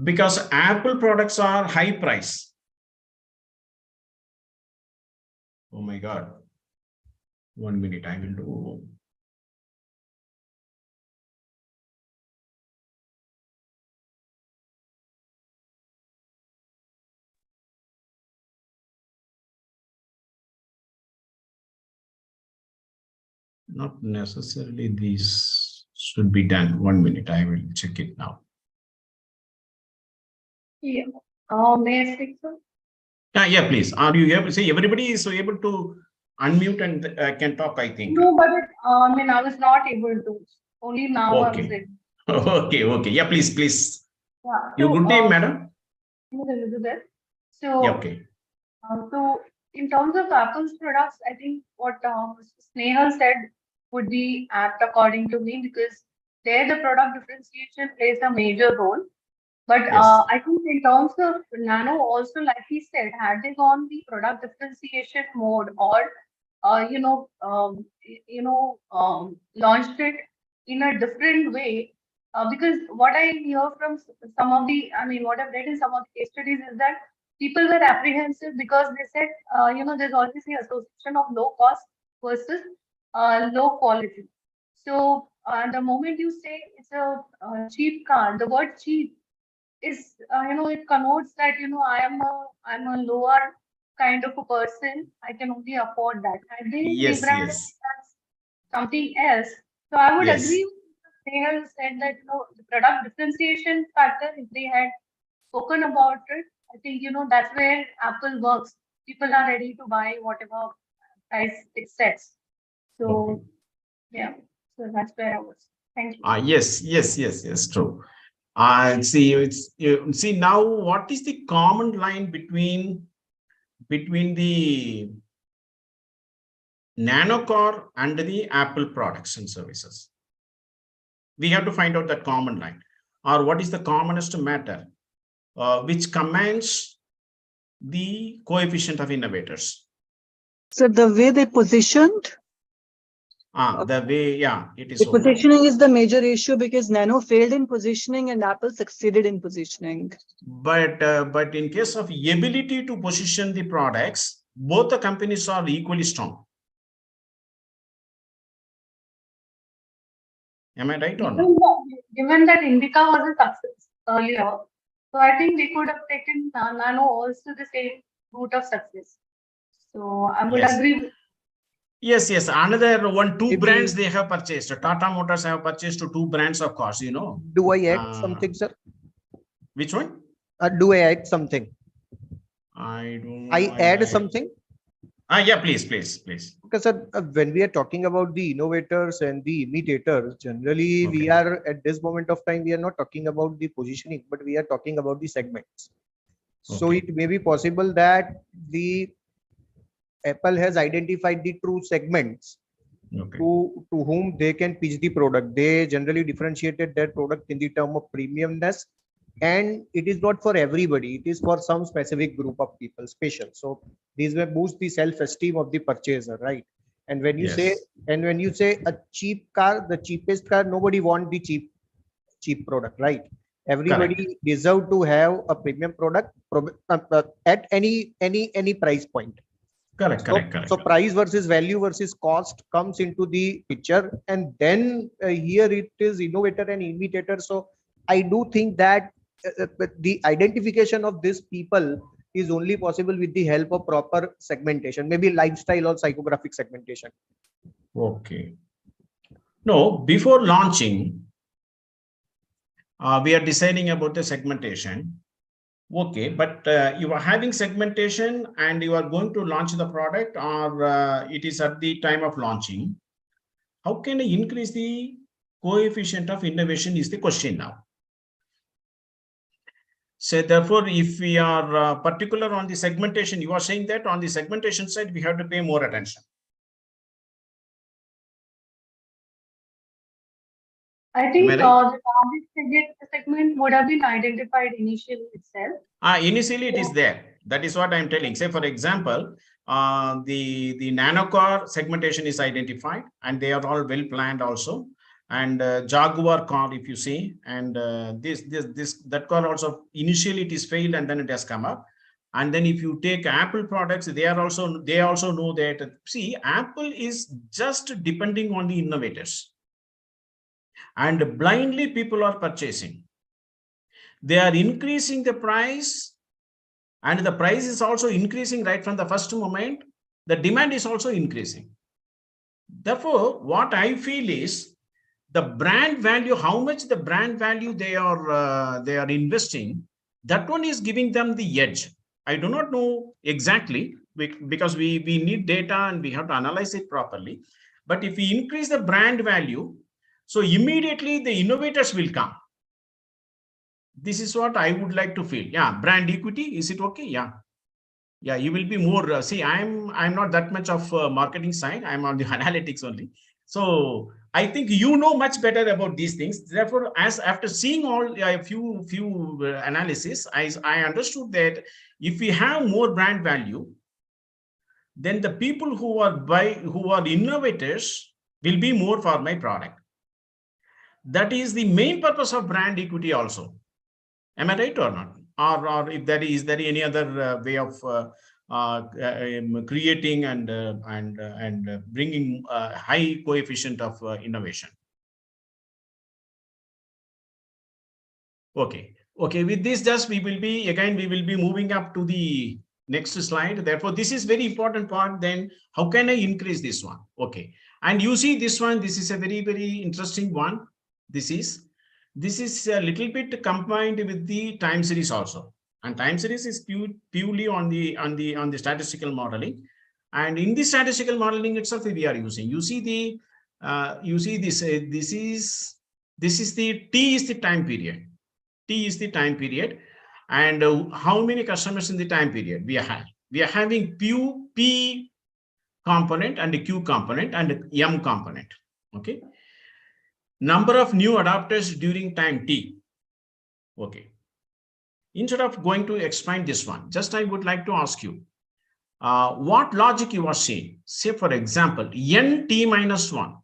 Because Apple products are high price. Oh my God. 1 minute, I will do. Not necessarily these should be done. 1 minute, I will check it now. Yeah. May I speak, sir? Yeah, please. Are you able to say everybody is able to unmute and can talk, I think. No, but I mean, I was not able to. Only now I was Okay. able. Okay. Yeah, please. Yeah. Your So, good name, madam? Elizabeth. Yeah, So, okay. so in terms of Apple's products, I think what Snehal said would be apt according to me, because there the product differentiation plays a major role. But Yes. I think in terms of Nano, also like he said, had they gone the product differentiation mode, or launched it in a different way, because what I hear from some of the, I mean, what I've read in some of the case studies is that people were apprehensive because they said, there's always the association of low cost versus low quality. So the moment you say it's a cheap car, the word cheap is, it connotes that, I'm a lower kind of a person. I can only afford that. Had they Yes, rebranded yes. it as something else? So I would Yes. agree with Snehal said that, the product differentiation factor, if they had spoken about it, I think, that's where Apple works. People are ready to buy whatever price it sets. Okay. So yeah, so that's where I was. Thank you. Yes, true. See, see now what is the common line between the Nano car and the Apple products and services? We have to find out that common line, or what is the commonest matter which commands the coefficient of innovators. So the way they positioned, The way, yeah, it is the so. positioning is the major issue because Nano failed in positioning and Apple succeeded in positioning. But in case of ability to position the products, both the companies are equally strong. Am I right or not? Given that Indica was a success earlier, so I think we could have taken Nano also the same route of success. So I would Yes. agree. Yes. Another two Maybe- brands they have purchased. Tata Motors have purchased two brands of cars, Do I add something, sir? Which one? Do I add something? I don't know. I add something? Yeah, please. Because when we are talking about the innovators and the imitators, generally we Okay. are at this moment of time, we are not talking about the positioning, but we are talking about the segments. So Okay. it may be possible that the Apple has identified the true segments Okay. to whom they can pitch the product. They generally differentiated their product in the term of premiumness, and it is not for everybody. It is for some specific group of people, special. So these may boost the self-esteem of the purchaser, right? And when you Yes. say a cheap car, the cheapest car, nobody want the cheap product, right? Everybody deserve to have a premium product at any price point. Correct. So price versus value versus cost comes into the picture, and then here it is innovator and imitator. So I do think that the identification of these people is only possible with the help of proper segmentation, maybe lifestyle or psychographic segmentation. Okay. No, before launching, we are deciding about the segmentation. Okay, but you are having segmentation and you are going to launch the product, or it is at the time of launching. How can I increase the coefficient of innovation is the question now. So therefore, if we are particular on the segmentation, you are saying that on the segmentation side, we have to pay more attention. I think Am I the right? target segment would have been identified initially itself. Initially, it is there. That is what I'm telling. Say, for example, the nano car segmentation is identified, and they are all well planned also. And Jaguar car, if you see, and that car also initially it is failed, and then it has come up. And then if you take Apple products, they also know that. See, Apple is just depending on the innovators, and blindly people are purchasing. They are increasing the price, and the price is also increasing right from the first moment. The demand is also increasing. Therefore, what I feel is the brand value, how much the brand value they are investing, That one is giving them the edge. I do not know exactly because we need data and we have to analyze it properly. But if we increase the brand value, so immediately the innovators will come. This is what I would like to feel. Yeah, brand equity, is it okay? Yeah. Yeah, you will be more, see, I'm not that much of marketing side. I'm on the analytics only. So I think you know much better about these things. Therefore, as after seeing all a few analysis, I understood that if we have more brand value, then the people who are innovators will be more for my product. That is the main purpose of brand equity also. Am I right or not? Or if there is there any other way of creating and bringing a high coefficient of innovation? Okay. Okay. With this, just we will be moving up to the next slide. Therefore, this is very important part. Then how can I increase this one? Okay. And you see this one. This is a very, very interesting one. This is a little bit combined with the time series also. And time series is purely on the statistical modeling. And in the statistical modeling itself, we are using. You see this. This is the T is the time period. T is the time period. And how many customers in the time period we have? We are having P component and the Q component and M component. Okay. Number of new adopters during time T. Okay. Instead of going to explain this one, just I would like to ask you, what logic you are seeing? Say, for example, NT minus 1.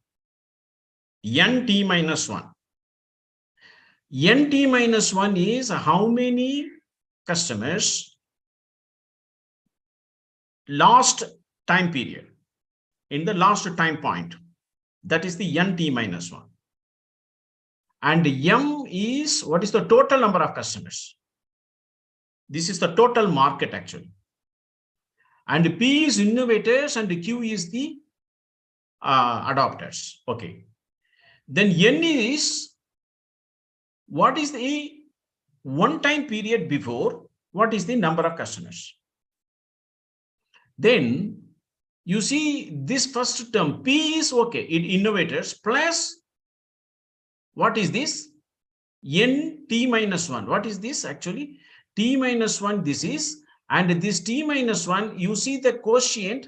NT minus 1. NT minus 1 is how many customers last time period in the last time point. That is the NT minus 1. And M is what is the total number of customers. This is the total market actually. And P is innovators and Q is the adopters. Okay. Then N is what is the one time period before, what is the number of customers. Then you see this first term, P is okay, innovators plus what is this? N T minus 1. What is this actually? T minus 1 this is, and this T minus 1, you see the quotient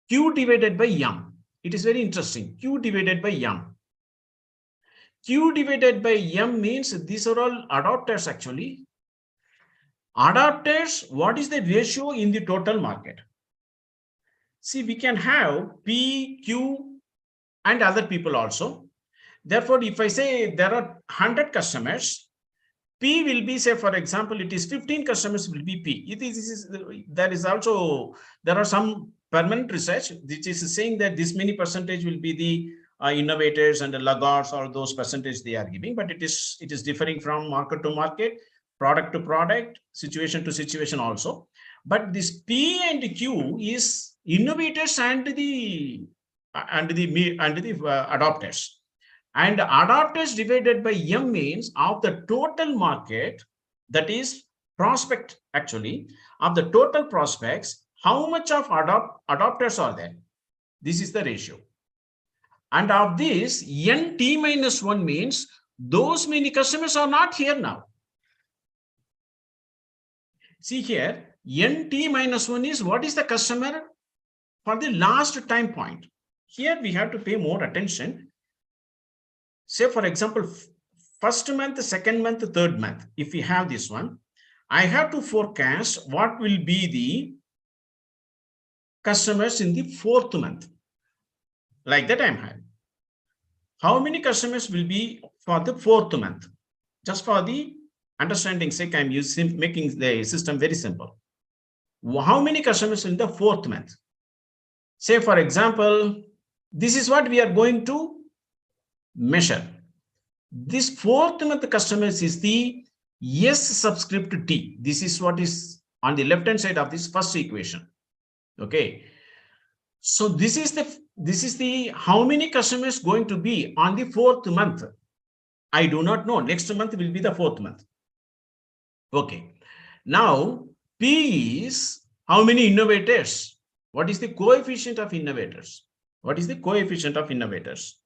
Q divided by M. It is very interesting. Q divided by M. Q divided by M means these are all adopters actually. Adopters, what is the ratio in the total market? See, we can have P, Q, and other people also. Therefore, if I say there are 100 customers, P will be, say, for example, it is 15 customers will be P. There are some permanent research which is saying that this many percentage will be the innovators and the laggards, or those percentage they are giving, but it is differing from market to market, product to product, situation to situation also. But this P and Q is innovators and the adopters. And adopters divided by M means of the total market, that is prospect actually, of the total prospects, how much of adopters are there? This is the ratio. And of this, NT minus 1 means those many customers are not here now. See here, NT minus 1 is what is the customer for the last time point. Here we have to pay more attention. Say, for example, first month, second month, third month, if we have this one, I have to forecast what will be the customers in the fourth month. Like that I'm having. How many customers will be for the fourth month? Just for the understanding sake, I'm making the system very simple. How many customers in the fourth month? Say, for example, this is what we are going to measure. This fourth month customers is the S subscript T. This is what is on the left hand side of this first equation. Okay. So this is the how many customers going to be on the fourth month. I do not know. Next month will be the fourth month. Okay. Now, P is how many innovators? What is the coefficient of innovators? What is the coefficient of innovators?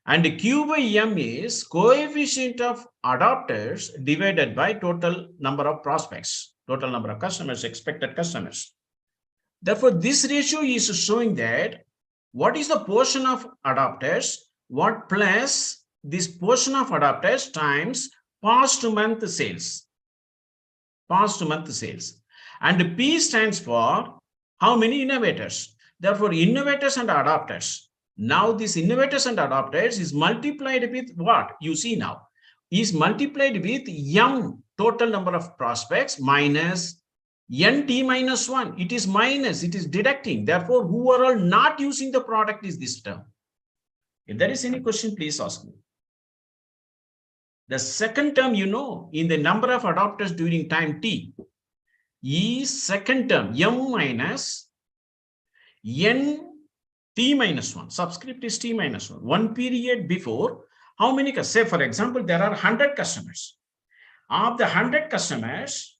And Q by M is coefficient of adopters divided by total number of prospects, total number of customers, expected customers. Therefore, this ratio is showing that what is the portion of adopters, what plus this portion of adopters times past month sales. Past month sales. And P stands for how many innovators. Therefore, innovators and adopters. Now, this innovators and adopters is multiplied with what? You see now, is multiplied with M, total number of prospects, minus NT minus 1. It is minus, it is deducting. Therefore, who are all not using the product is this term. If there is any question, please ask me. The second term, you know, in the number of adopters during time T is second term, M minus N T minus 1. Subscript is T minus 1. One period before, how many, say for example, there are 100 customers. Of the 100 customers,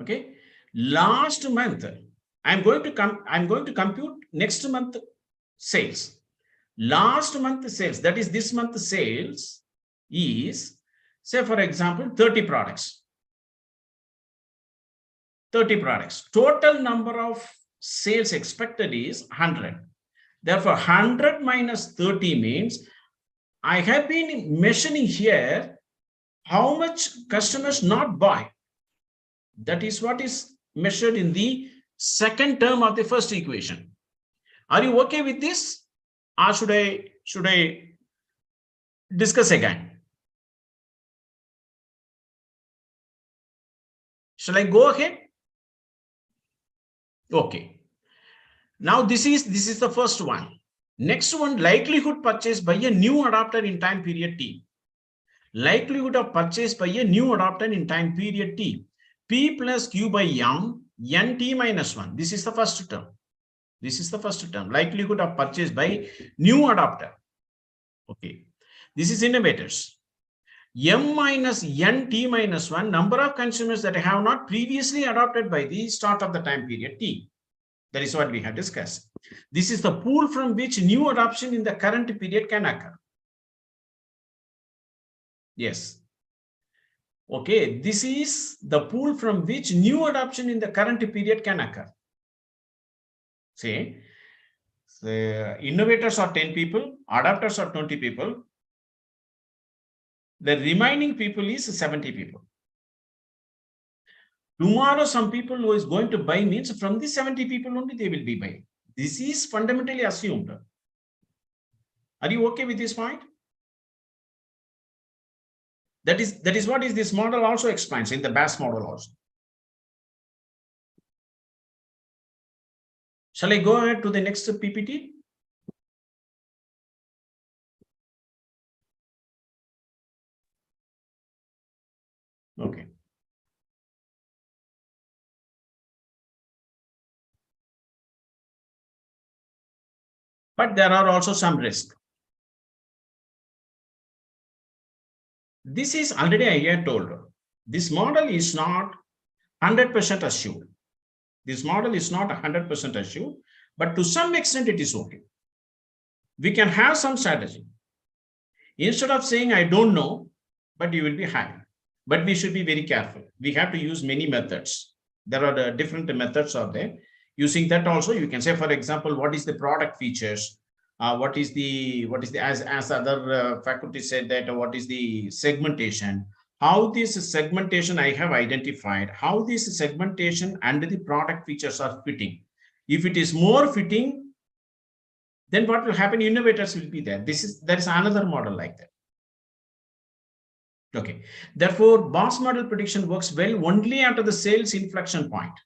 okay, last month, I'm going to compute next month sales. Last month sales, that is this month sales is, say for example, 30 products. 30 products. Total number of sales expected is 100. Therefore, 100 minus 30 means I have been measuring here how much customers not buy. That is what is measured in the second term of the first equation. Are you okay with this? Or should I discuss again? Shall I go ahead? Okay. Now this is the first one. Next one, likelihood purchased by a new adopter in time period T. Likelihood of purchase by a new adopter in time period T. P plus Q by M, NT minus 1. This is the first term. This is the first term. Likelihood of purchase by new adopter. Okay. This is innovators. M minus NT minus 1, number of consumers that have not previously adopted by the start of the time period T. That is what we have discussed. This is the pool from which new adoption in the current period can occur. Yes. Okay, this is the pool from which new adoption in the current period can occur. See, the innovators are 10 people, adopters are 20 people. The remaining people is 70 people. Tomorrow, some people who is going to buy means from the 70 people only they will be buying. This is fundamentally assumed. Are you okay with this point? That is what is this model also explains in the BAS model also. Shall I go ahead to the next PPT? Okay. But there are also some risks. This is already I had told. This model is not 100% assured. This model is not 100% assured, but to some extent it is okay. We can have some strategy. Instead of saying, I don't know, but you will be happy. But we should be very careful. We have to use many methods. There are different methods out there. Using that also, you can say, for example, what is the product features? What is the as other faculty said that what is the segmentation? How this segmentation I have identified, how this segmentation and the product features are fitting. If it is more fitting, then what will happen? Innovators will be there. There is another model like that. Okay. Therefore, BOSS model prediction works well only after the sales inflection point.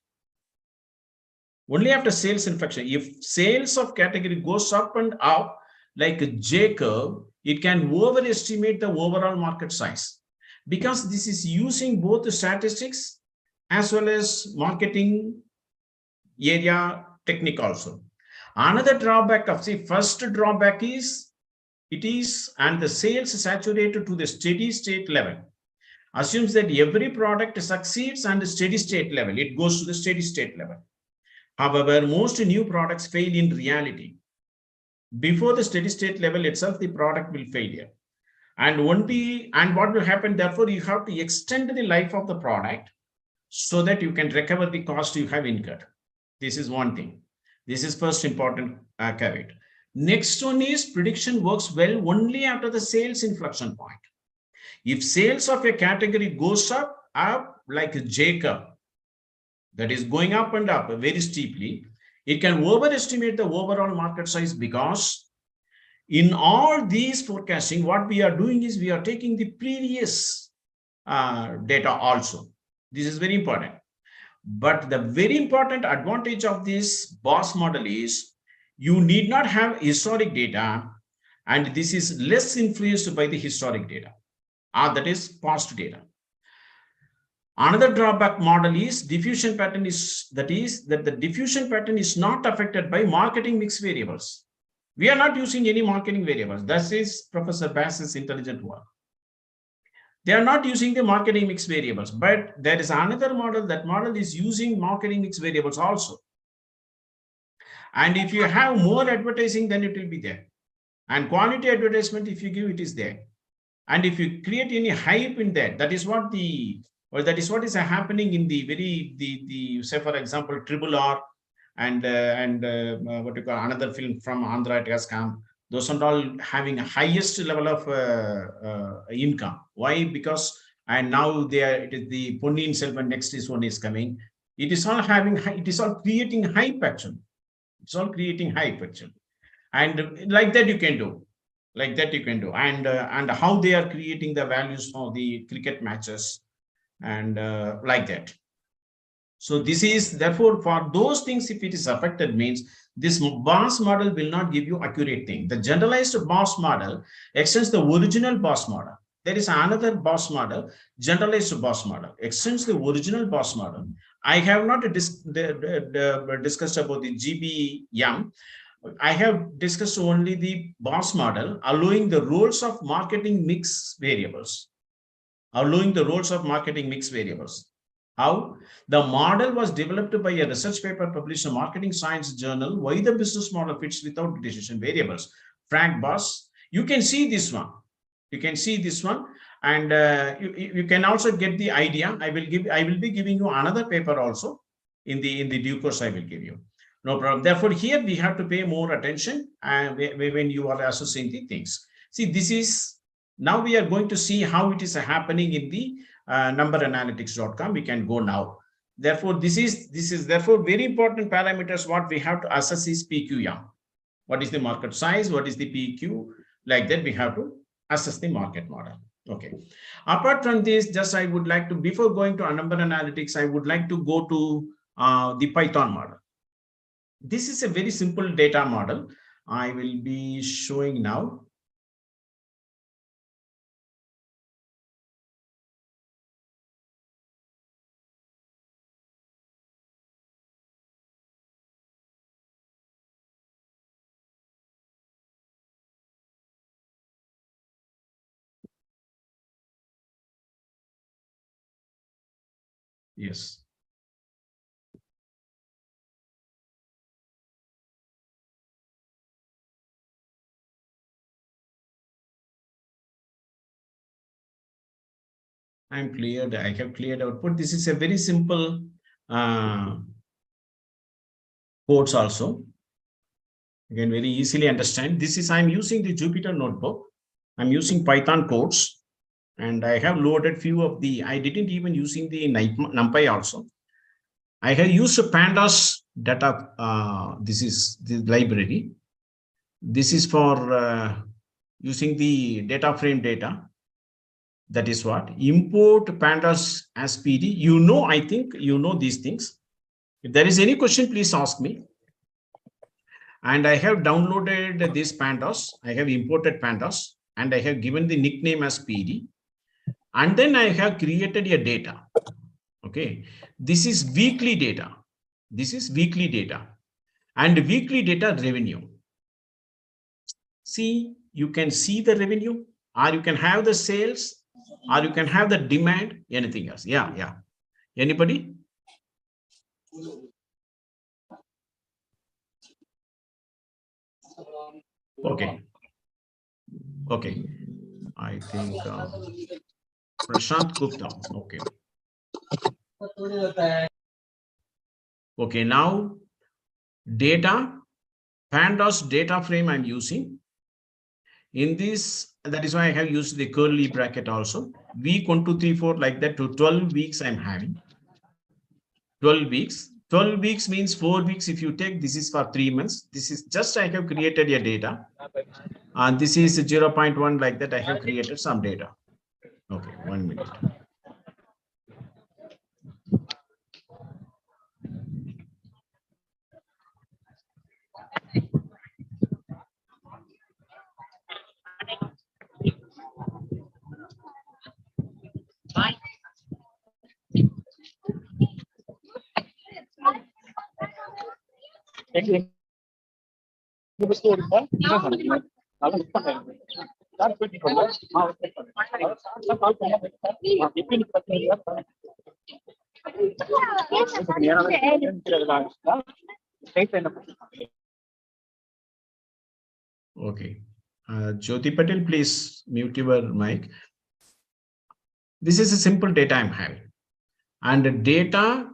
Only after sales inflection. If sales of category goes up and up like a J curve, it can overestimate the overall market size, because this is using both the statistics as well as marketing area technique also. Another drawback of the first drawback is and the sales saturated to the steady state level. assumes that every product succeeds and steady state level. It goes to the steady state level. However, most new products fail in reality. Before the steady state level itself, the product will fail. And what will happen, therefore, you have to extend the life of the product so that you can recover the cost you have incurred. This is one thing. This is first important caveat. Next one is prediction works well only after the sales inflection point. If sales of a category goes up like a J-curve, that is going up and up very steeply, it can overestimate the overall market size, because in all these forecasting, what we are doing is we are taking the previous data also. This is very important. But the very important advantage of this BOSS model is you need not have historic data, and this is less influenced by the historic data, that is past data. Another drawback model is diffusion pattern is that the diffusion pattern is not affected by marketing mix variables. We are not using any marketing variables. That is Professor Bass's intelligent work. They are not using the marketing mix variables, but there is another model. That model is using marketing mix variables also. And if you have more advertising, then it will be there. And quality advertisement, if you give, it is there. And if you create any hype in that is what is happening in the say for example Triple R and what you call another film from Andhra, it has come. Those are all having a highest level of income. Why? Because and now it is the Ponniyin Selvan, next is one is coming. It is all creating hype actually. It's all creating hype actually. And like that you can do. And how they are creating the values for the cricket matches and like that. So this is therefore for those things, if it is affected, means this BOSS model will not give you accurate thing. The generalized BOSS model extends the original BOSS model. There is another BOSS model, generalized BOSS model, extends the original BOSS model. I have not discussed about the GBM. I have discussed only the BOSS model, allowing the roles of marketing mix variables. How? The model was developed by a research paper published in Marketing Science Journal, Why the Business Model Fits Without Decision Variables. Frank Boss. You can see this one. And you can also get the idea. I will be giving you another paper also in the due course. I will give you. No problem. Therefore, here we have to pay more attention when you are assessing the things. See, this is now we are going to see how it is happening in the numberanalytics.com. We can go now. Therefore, this is therefore very important parameters. What we have to assess is PQM. What is the market size? What is the PQ? Like that, we have to assess the market model. Okay. Apart from this, just I would like to, before going to number analytics, I would like to go to the Python model. This is a very simple data model. I will be showing now. Yes. I'm cleared. I have cleared output. This is a very simple codes also. Again, very easily understand. This is, I'm using the Jupyter notebook. I'm using Python codes, and I have loaded few of the, I didn't even using the NumPy also. I have used pandas data. This is the library. This is for using the data frame data. That is what import pandas as PD. You know, I think you know these things. If there is any question, please ask me. And I have downloaded these pandas. I have imported pandas and I have given the nickname as PD. And then I have created a data. Okay. This is weekly data. And weekly data revenue. See, you can see the revenue, or you can have the sales, or you can have the demand, anything else. Yeah. Anybody? Okay. I think Prashant Gupta. Okay, now data, pandas data frame I'm using. In this, that is why I have used the curly bracket also. Week 1, 2, 3, 4, like that to 12 weeks I'm having. 12 weeks. 12 weeks means 4 weeks. If you take, this is for 3 months. This is just, I have created a data. And this is 0.1, like that I have created some data. Okay, 1 minute. Okay. Jyoti Patel, please mute your mic. This is a simple data I'm having. And the data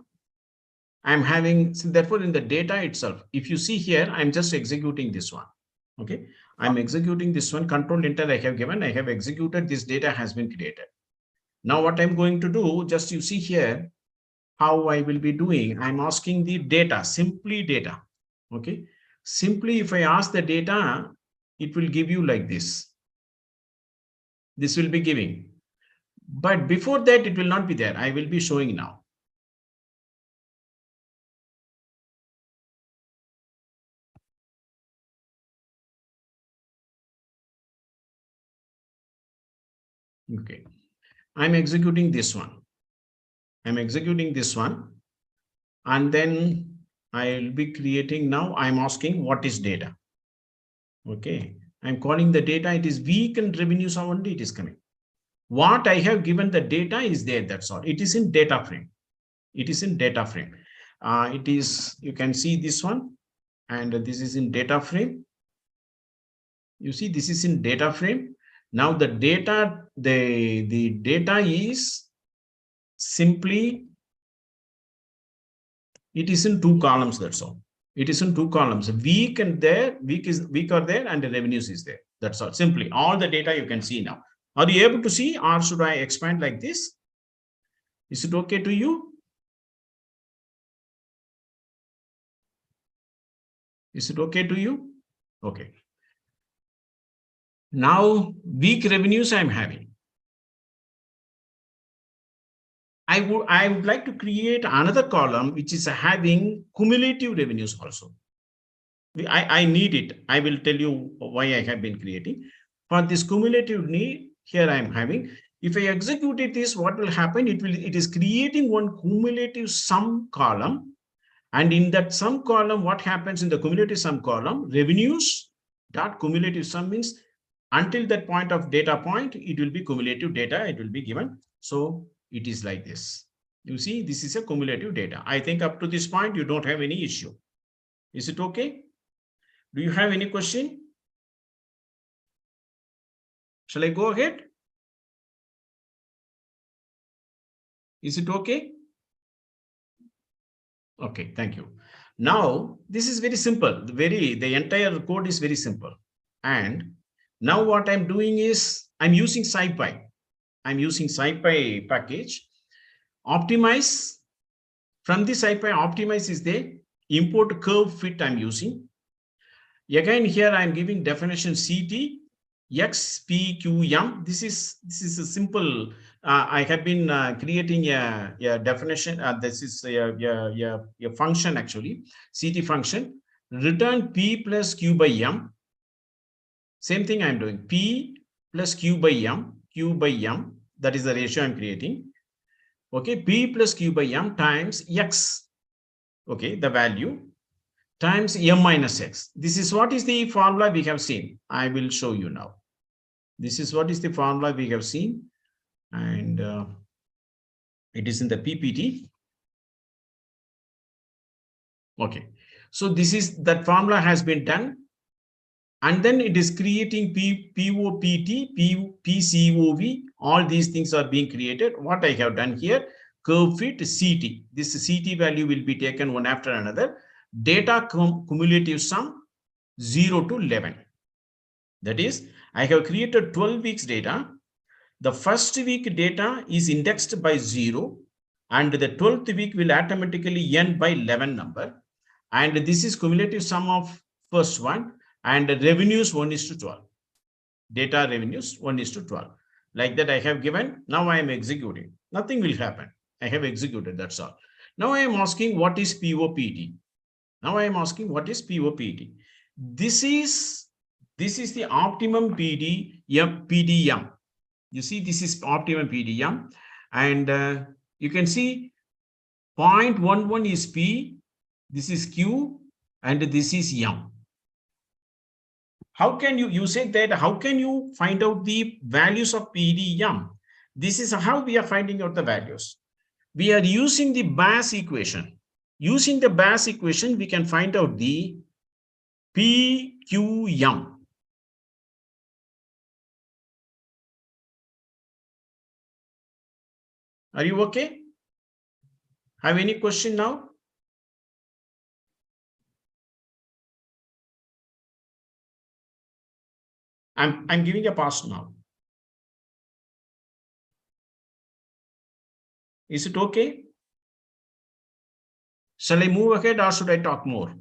I'm having, so therefore in the data itself, if you see here, I'm just executing this one. Okay. I'm executing this one, control enter I have given, I have executed, this data has been created. Now what I'm going to do, just you see here, how I will be doing, I'm asking the data, simply data. Okay. Simply if I ask the data, it will give you like this. This will be giving. But before that, it will not be there. I will be showing now. Okay. I'm executing this one. I'm executing this one. And then I'll be creating now. I'm asking what is data. Okay. I'm calling the data. It is week and revenues only it is coming. What I have given the data is there. That's all. It is in data frame. It is in data frame. It is, you can see this one. And this is in data frame. You see, this is in data frame. Now the data, the data is simply, it is in 2 columns, that's all. It is in 2 columns. Week and there, week are there, and the revenues is there. That's all. Simply all the data you can see now. Are you able to see, or should I expand like this? Is it okay to you? Is it okay to you? Okay. Now week revenues I'm having. I would like to create another column which is having cumulative revenues also. I need it. I will tell you why I have been creating. For this cumulative need, here I am having. If I execute this, what will happen? It is creating one cumulative sum column. And in that sum column, what happens in the cumulative sum column? Revenues dot cumulative sum means until that point of data point, it will be cumulative data. It will be given. So it is like this. You see, this is a cumulative data. I think up to this point, you don't have any issue. Is it okay? Do you have any question? Shall I go ahead? Is it okay? Okay, thank you. Now, this is very simple. The entire code is very simple. And now what I'm doing is I'm using SciPy. I'm using SciPy package. Optimize. From the SciPy, optimize is there. Import curve fit I'm using. Again, here I'm giving definition CT XPQM. This is a simple. I have been creating a definition. This is a function actually, CT function. Return P plus Q by M. Same thing I'm doing. P plus Q by M. Q by M. That is the ratio I'm creating. Okay, P plus Q by M times X. Okay, the value times M minus X. This is what is the formula we have seen. I will show you now. This is what is the formula we have seen. And it is in the PPT. Okay, so this is that formula has been done, and then it is creating POPT, PCOV. All these things are being created. What I have done here, curve fit CT. This CT value will be taken one after another. Data cumulative sum 0 to 11. That is, I have created 12 weeks data. The first week data is indexed by 0, and the 12th week will automatically end by 11 number. And this is cumulative sum of first one, and the revenues 1:12. Data revenues 1:12. Like that I have given. Now I am executing. Nothing will happen. I have executed, that's all. Now I am asking what is POPT. Now I am asking what is POPT. This is the optimum PDM. You see, this is optimum PDM, and you can see 0.11 is P, this is Q, and this is M. How can you say that? How can you find out the values of PDM? This is how we are finding out the values. We are using the Bass equation. Using the Bass equation, we can find out the PQM. Are you okay? Have any question now? I'm giving a pass now. Is it okay? Shall I move ahead or should I talk more?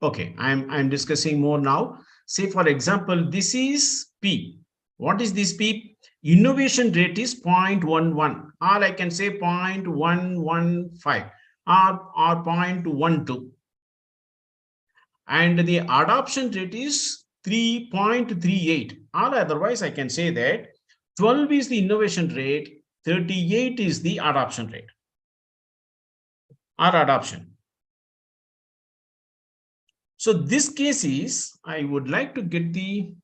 Okay, I'm discussing more now. Say, for example, this is P. What is this P? Innovation rate is 0.11, or I can say 0.115 or 0.12. And the adoption rate is 3.38, or otherwise I can say that 12 is the innovation rate, 38 is the adoption rate or adoption. So this case is, I would like to get the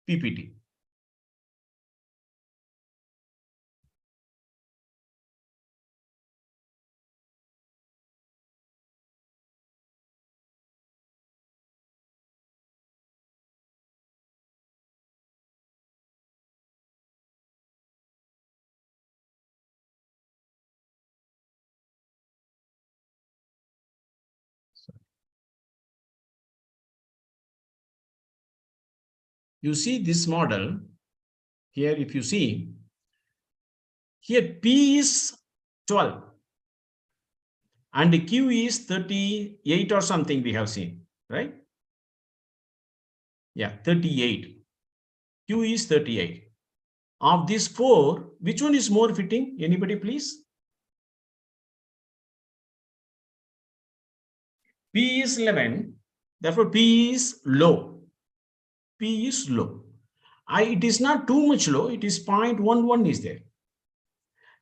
PPT. You see this model here, if you see, here P is 12 and Q is 38 or something we have seen, right? Yeah, 38. Q is 38. Of these four, which one is more fitting? Anybody, please? P is 11, therefore P is low. P is low. It is not too much low, it is 0.11 is there.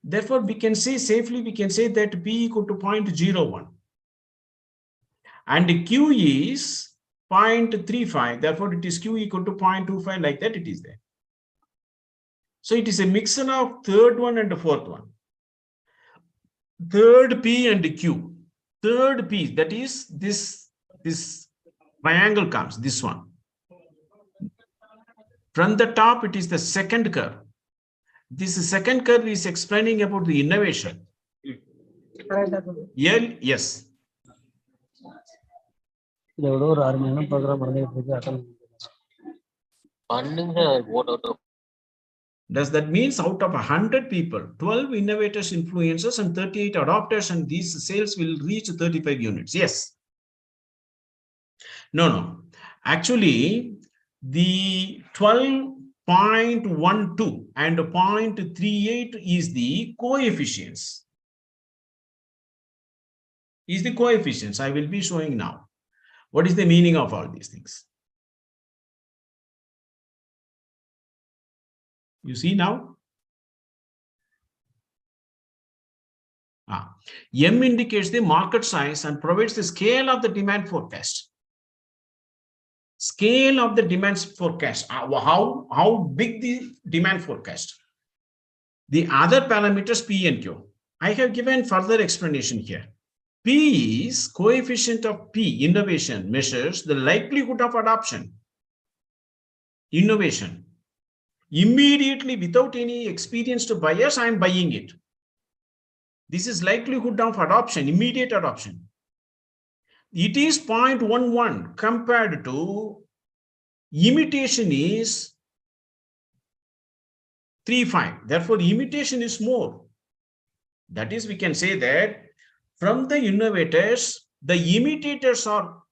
Therefore, we can say safely, we can say that P equal to 0.01. And Q is 0.35, therefore it is Q equal to 0.25, like that it is there. So it is a mixture of third one and the fourth one. Third P and Q. Third P, that is this triangle comes, this one. From the top, it is the second curve. This second curve is explaining about the innovation. Yes. Does that means out of 100 people, 12 innovators, influencers, and 38 adopters, and these sales will reach 35 units? Yes. No. Actually, the 12.12 and 0.38 is the coefficients. I will be showing now. What is the meaning of all these things? You see now? M indicates the market size and provides the scale of the demand forecast. Scale of the demand forecast. How big the demand forecast. The other parameters P and Q. I have given further explanation here. P is coefficient of P, innovation, measures the likelihood of adoption. Innovation. Immediately, without any experienced buyers, I am buying it. This is likelihood of adoption, immediate adoption. It is 0.11 compared to imitation is 3.5. Therefore, imitation is more. That is, we can say that from the innovators, the imitators are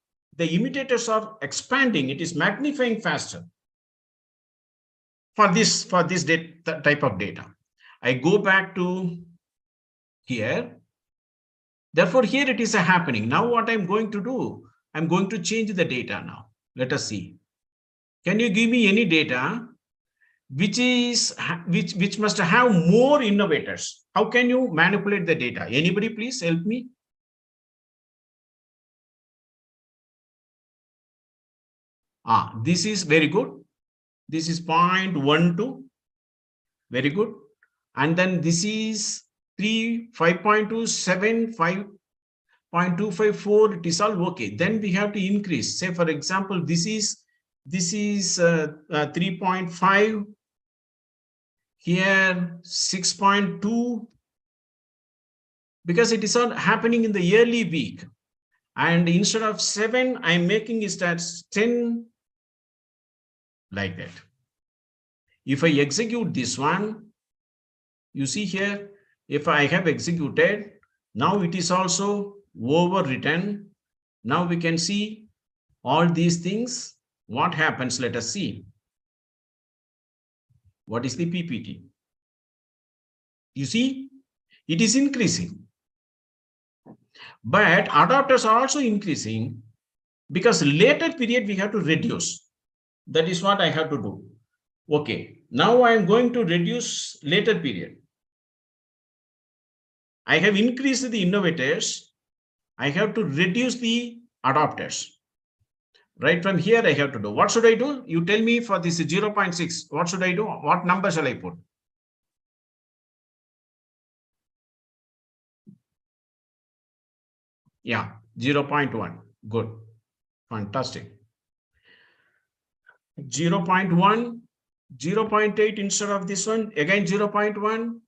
expanding. It is magnifying faster for this type of data. I go back to here. Therefore, here it is happening. Now, what I'm going to do, I'm going to change the data now. Let us see. Can you give me any data which must have more innovators? How can you manipulate the data? Anybody please help me? This is very good. This is 0.12. Very good. And then this is 5.2, 7, 5.254. It is all okay. Then we have to increase. Say, for example, this is 3.5. Here 6.2, because it is all happening in the early week, and instead of 7 I'm making it as 10, like that. If I execute this one, you see here, if I have executed, now it is also overwritten. Now we can see all these things. What happens? Let us see. What is the PPT? You see, it is increasing. But adopters are also increasing because later period we have to reduce. That is what I have to do. Okay, now I am going to reduce later period. I have increased the innovators. I have to reduce the adopters. Right from here, I have to do. What should I do? You tell me for this 0.6. What should I do? What number shall I put? Yeah, 0.1. Good. Fantastic. 0.1, 0.8 instead of this one. Again, 0.1.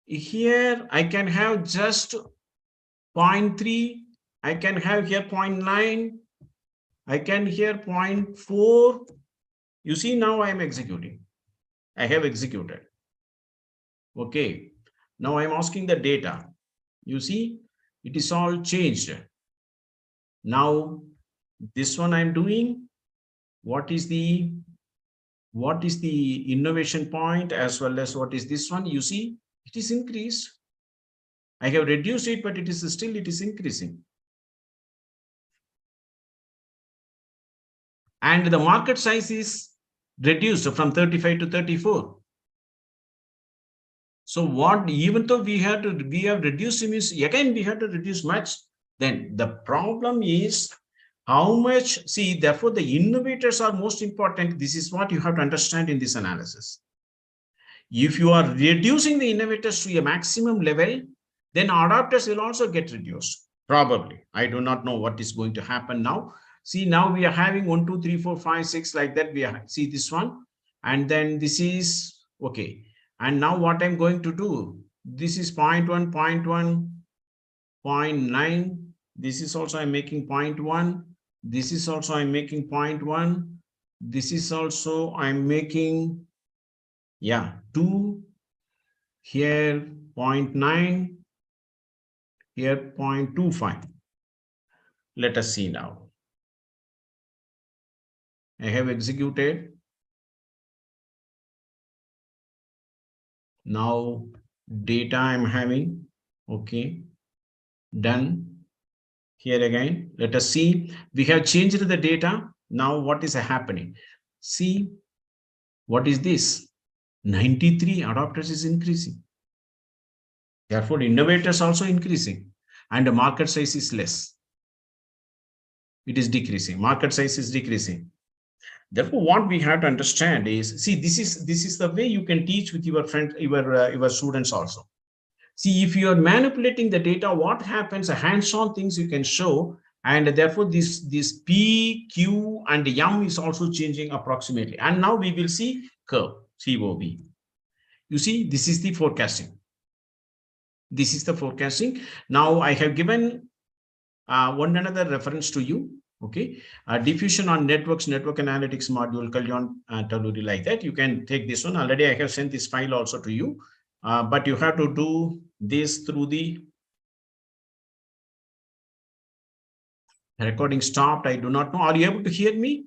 Here, I can have just 0.3. I can have here 0.9. I can here 0.4. You see, now I am executing. I have executed. Okay. Now I am asking the data. You see, it is all changed. Now, this one I'm doing. What is the innovation point as well as what is this one? You see, it is increased. I have reduced it, but it is still increasing. And the market size is reduced from 35 to 34. So what, even though we have reduced means again we have to reduce much. Then the problem is how much. See, therefore the innovators are most important. This is what you have to understand in this analysis. If you are reducing the innovators to a maximum level, then adopters will also get reduced. Probably. I do not know what is going to happen now. See, now we are having 1, 2, 3, 4, 5, 6 like that. We are, see this one, and then this is okay. And now what I'm going to do, this is 0.1, 0.1, 0.9. This is also I'm making 0.1. This is also I'm making 0.1. This is also I'm making, yeah, 2. Here 0.9. Here 0.25. Let us see now. I have executed. Now data I'm having. Okay, done. Here again, let us see. We have changed the data. Now what is happening? See, what is this? 93 adopters is increasing. Therefore, innovators also increasing, and the market size is less. It is decreasing. Market size is decreasing. Therefore, what we have to understand is, see, this is the way you can teach with your friend, your students also. See, if you are manipulating the data, what happens? Hands-on things you can show, and therefore this P, Q, and M is also changing approximately. And now we will see curve, COB. You see, this is the forecasting. This is the forecasting. Now I have given one another reference to you. Okay, diffusion on networks, network analytics module, Kalyan told you like that. You can take this one. Already I have sent this file also to you, but you have to do this through the recording stopped. I do not know. Are you able to hear me?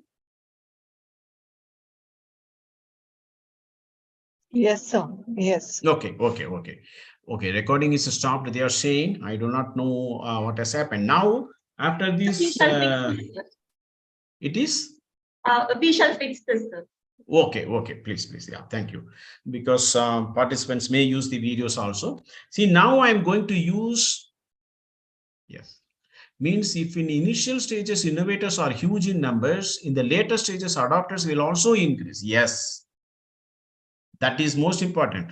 Yes, sir. Yes. Okay. Recording is stopped. They are saying, I do not know what has happened. Now, after We this, shall fix this, sir. it is? We shall fix this, sir. Okay, please. Yeah, thank you. Because participants may use the videos also. See, now I'm going to use, yes. Means if in initial stages, innovators are huge in numbers, in the later stages, adopters will also increase. Yes, that is most important.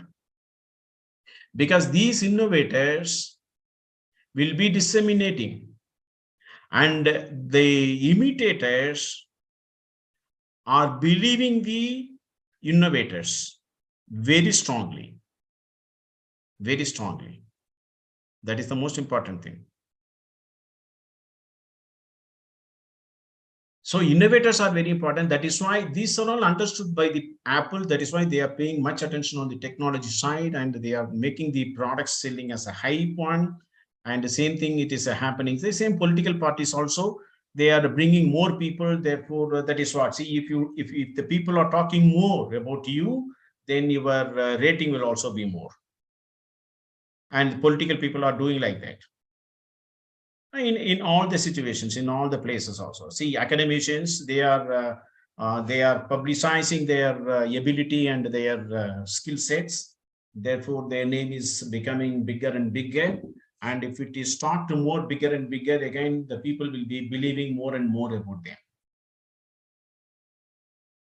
Because these innovators will be disseminating, and the imitators are believing the innovators very strongly. Very strongly. That is the most important thing. So innovators are very important. That is why these are all understood by the Apple. That is why they are paying much attention on the technology side, and they are making the products selling as a hype one. And the same thing, it is happening. The same political parties also, they are bringing more people. Therefore, that is what. See, if the people are talking more about you, then your rating will also be more. And political people are doing like that. In all the situations, in all the places also. See, academicians, they are publicizing their ability and their skill sets. Therefore, their name is becoming bigger and bigger. And if it is talked to more bigger and bigger, again, the people will be believing more and more about them.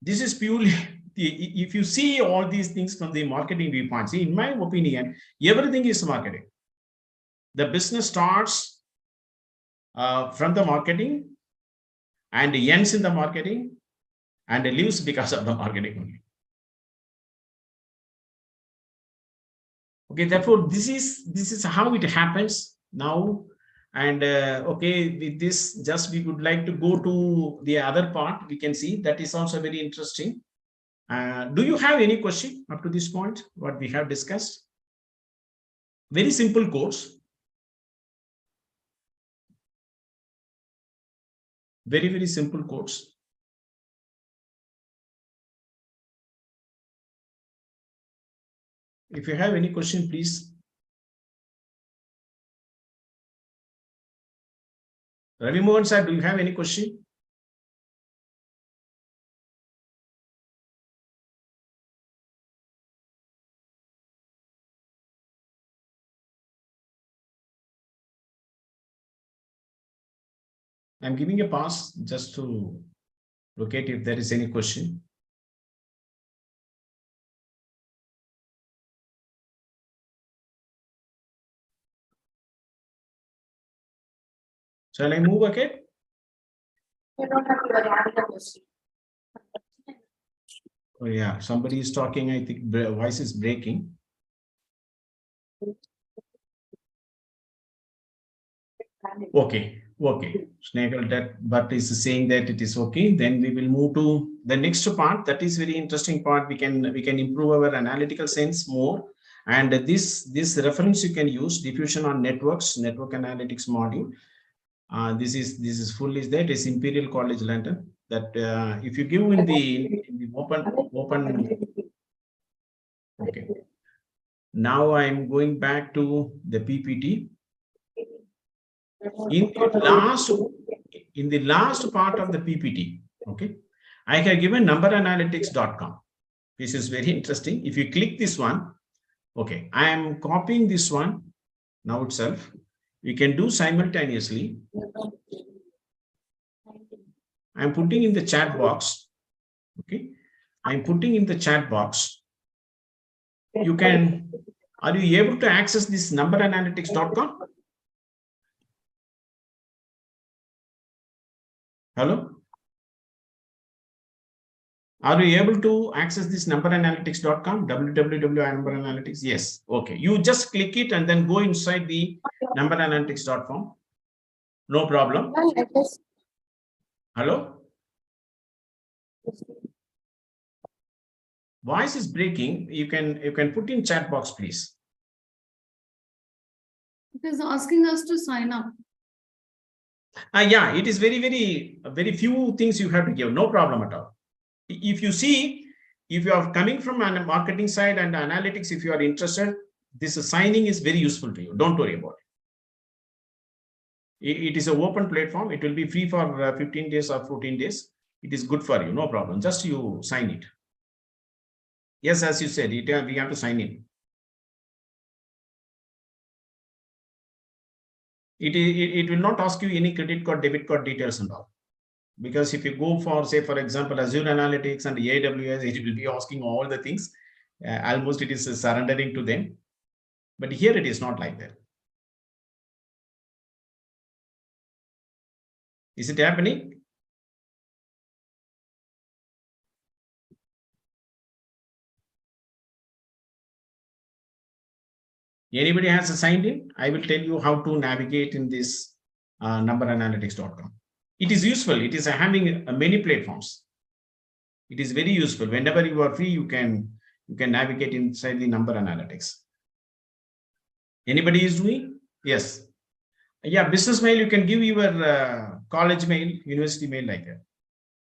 This is purely, if you see all these things from the marketing viewpoint, see, in my opinion, everything is marketing. The business starts from the marketing and ends in the marketing and lives because of the marketing only. Okay, therefore this is how it happens now. And okay, with this, just we would like to go to the other part. We can see that is also very interesting. Do you have any question up to this point, what we have discussed? Very simple course. Very, very simple course. If you have any question, please. Ravi Mohan sir, do you have any question? I'm giving a pass just to locate if there is any question. Shall I move ahead? Oh yeah, somebody is talking. I think the voice is breaking. Okay. Snaggle that, but is saying that it is okay. Then we will move to the next part. That is very interesting part. We can improve our analytical sense more. And this reference you can use, diffusion on networks, network analytics module. This is full is that is Imperial College London. That if you give in the open. Okay. Now I am going back to the PPT. In the last part of the PPT, okay, I have given numberanalytics.com. This is very interesting. If you click this one, okay, I am copying this one now itself. We can do simultaneously. I'm putting in the chat box. Okay. I'm putting in the chat box. You can, are you able to access this numberanalytics.com? Hello? Are you able to access this numberanalytics.com? www.numberanalytics? Yes. Okay. You just click it and then go inside the numberanalytics.com. No problem. Hello? Voice is breaking. You can put in chat box, please. It is asking us to sign up. Yeah, it is very few things you have to give. No problem at all. If you see, if you are coming from a marketing side and analytics, if you are interested, this signing is very useful to you. Don't worry about it. It is an open platform. It will be free for 15 days or 14 days. It is good for you. No problem. Just you sign it. Yes, as you said, we have to sign in. It will not ask you any credit card, debit card details and all. Because if you go for, say, for example, Azure Analytics and AWS, it will be asking all the things. Almost it is surrendering to them. But here it is not like that. Is it happening? Anybody has signed in? I will tell you how to navigate in this numberanalytics.com. It is useful. It is having many platforms. It is very useful. Whenever you are free, you can navigate inside the number analytics. Anybody is doing? Yes. Yeah, business mail, you can give your college mail, university mail like that.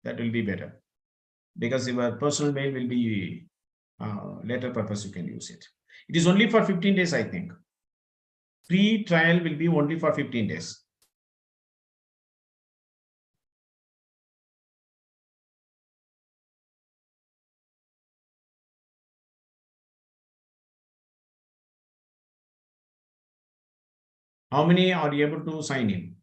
That will be better. Because your personal mail will be later purpose, you can use it. It is only for 15 days, I think. Free trial will be only for 15 days. How many are you able to sign in?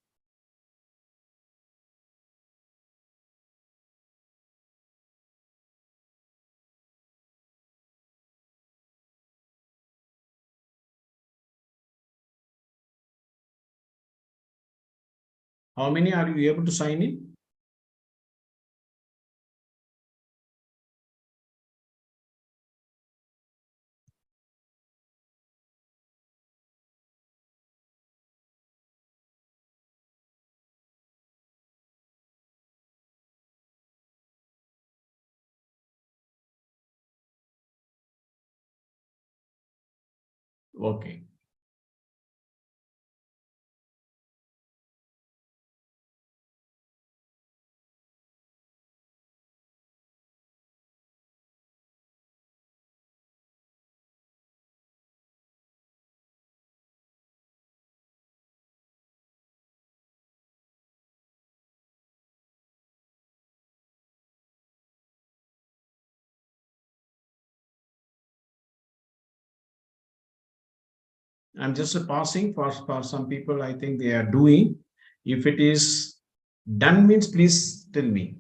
How many are you able to sign in? Okay. I'm just passing for some people. I think they are doing. If it is done means, please tell me.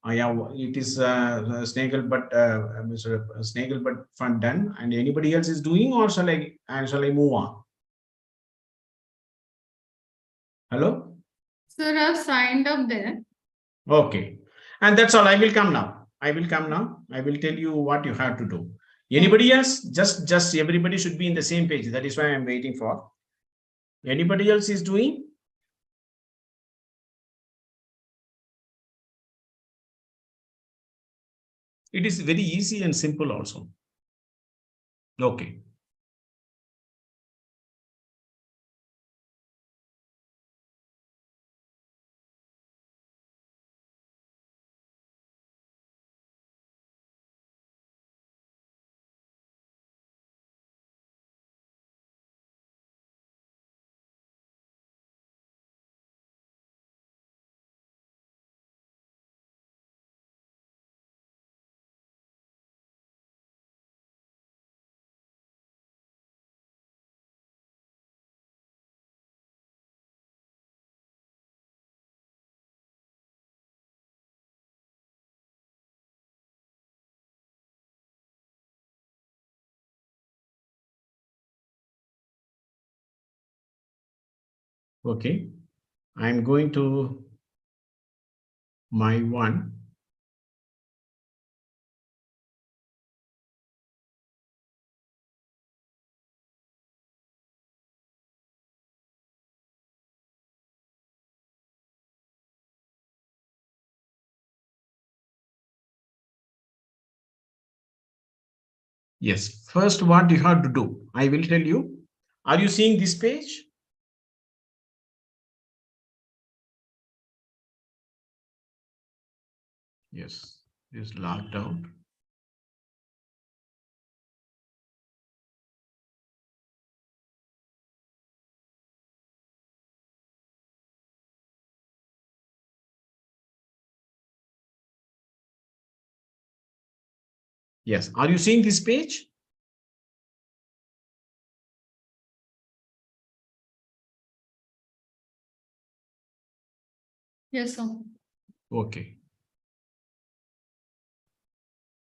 Yeah, it is Snaggle, but Mr. Snaggle, but fund done. And anybody else is doing, or shall I move on? Hello. Sir, I've signed up there. Okay, and that's all. I will come now. I will come now. I will tell you what you have to do. Anybody else? Just everybody should be in the same page. That is why I'm waiting for. Anybody else is doing? It is very easy and simple also. Okay. Okay, I'm going to my one. Yes, first what you have to do, I will tell you. Are you seeing this page? Yes, it's logged out. Yes, are you seeing this page? Yes, sir. Okay.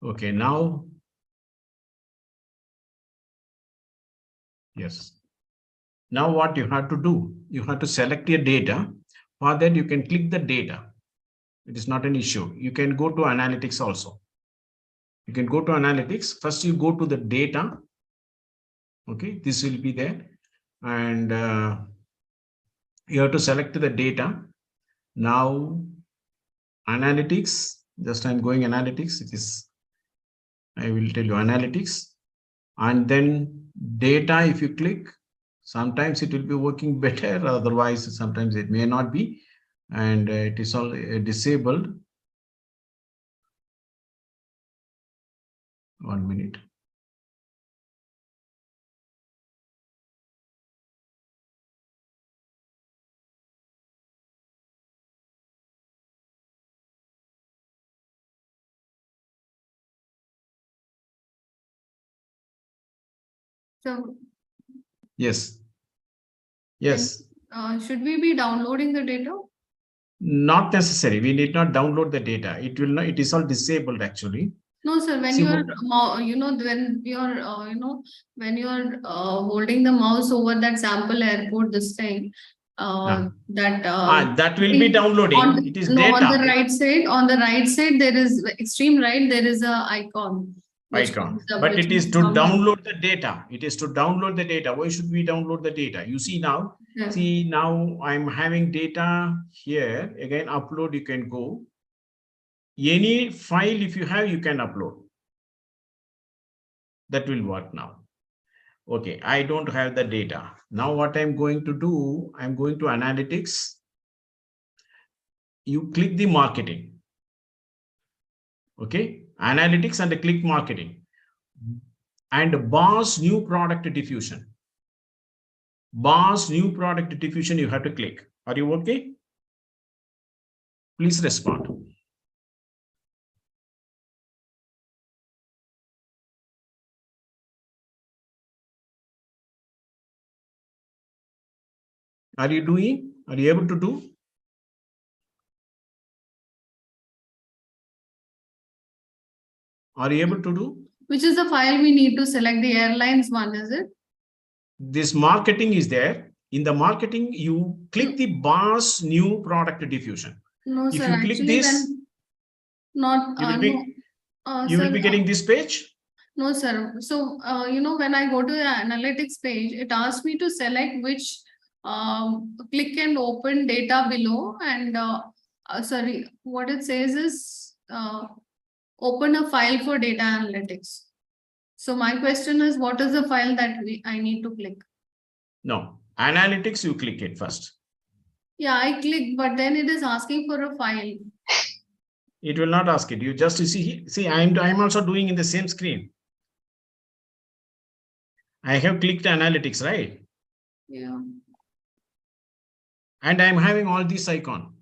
Okay, now, yes. Now what you have to do, you have to select your data. For that, you can click the data. It is not an issue. You can go to analytics also. You can go to analytics. First, you go to the data. Okay, this will be there. And you have to select the data. Now, analytics, just I'm going analytics. It is, I will tell you analytics. And then data, if you click, sometimes it will be working better. Otherwise, sometimes it may not be. And it is all disabled. 1 minute. So Yes. then, Yes. should we be downloading the data? Not necessary. We need not download the data. It will not, it is all disabled actually. No, sir. When See, you are, when you're, when you're holding the mouse over that sample airport, this thing, that that will be downloading. It is no, on the data right side, there is extreme right. There is a icon which icon, comes up, but which it is means to download. download the data. It is to download the data. Why should we download the data? You see now, Yeah. see now I'm having data here. Again, upload, you can go. Any file, if you have, you can upload. That will work now. Okay, I don't have the data. Now what I'm going to do, I'm going to analytics. You click the marketing. Okay, analytics and click marketing. And boss new product diffusion. Boss new product diffusion, you have to click. Are you okay? Please respond. Are you doing? Are you able to do? Are you able to do? Which is the file we need to select? The airlines one, is it? This marketing is there. In the marketing, you click the boss new product diffusion. No, If sir. you click Actually, this, when not you will no, be you will sir. be getting this page. No, sir. So, when I go to the analytics page, it asks me to select which click and open data below. And sorry, what it says is open a file for data analytics. So my question is, what is the file that I need to click? No, analytics, you click it first. Yeah, I click, but then it is asking for a file. It will not ask it. You just see, I'm also doing in the same screen. I have clicked analytics, right? Yeah. And I'm having all these icon.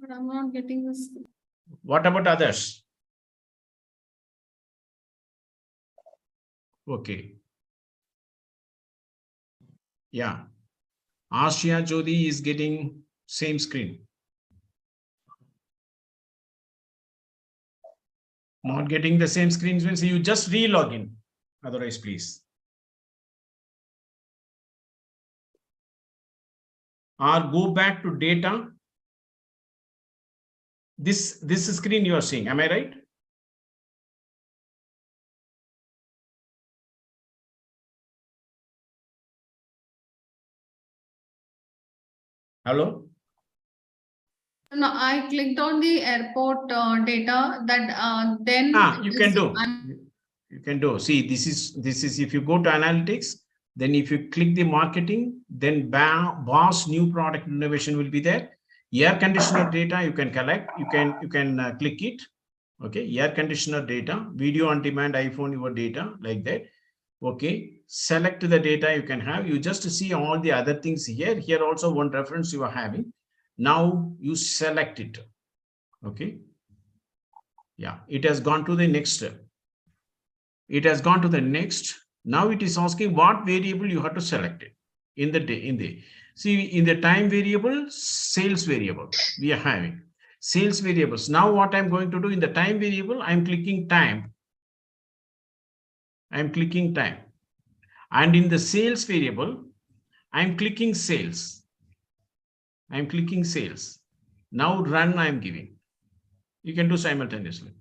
But I'm not getting this. What about others? Okay. Yeah. Asya Jodi is getting same screen. Not getting the same screen means you just re-log in. Otherwise, please. or go back to data. This screen you are seeing, am I right? Hello? No, I clicked on the airport data that then You can do. You can do. See, this is if you go to analytics, then if you click the marketing, then BOSS new product innovation will be there. Air conditioner data you can collect. You can click it. Okay, air conditioner data, video on demand, iPhone, your data like that. Okay, select the data you can have. You just see all the other things here. Here also one reference you are having. Now you select it. Okay. Yeah, it has gone to the next step. It has gone to the next. Now it is asking what variable you have to select it in the see in the time variable, sales variable we are having sales variables. Now what I'm going to do in the time variable, I'm clicking time. I'm clicking time. And in the sales variable, I'm clicking sales. I'm clicking sales. Now run I'm giving. You can do simultaneously.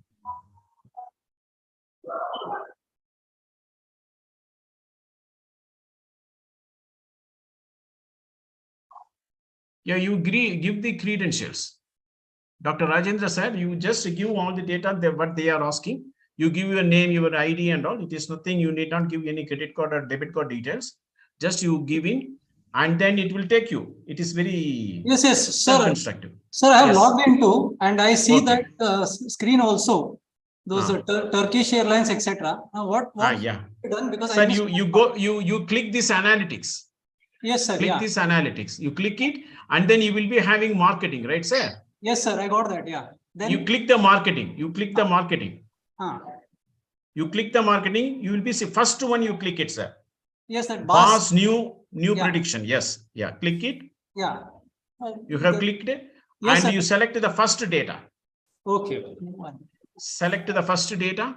Yeah, you give the credentials. Dr. Rajendra said, you just give all the data what they are asking. You give your name, your ID and all. It is nothing. You need not give any credit card or debit card details. Just you give in and then it will take you. It is very self-instructive. Sir, I have logged into and I see that screen also. Those Turkish Airlines, etc. What yeah. done because sir, you click this analytics. Yes, sir. Click this analytics. You click it and then you will be having marketing, right, sir? Yes, sir. I got that. Yeah. Then you click the marketing. You click the marketing. You click the marketing. You will be first one. You click it, sir. Yes, sir. BOSS new prediction. Yes. Yeah. Click it. Yeah. You have clicked it. Yes, and sir. You select the first data. Okay. Select the first data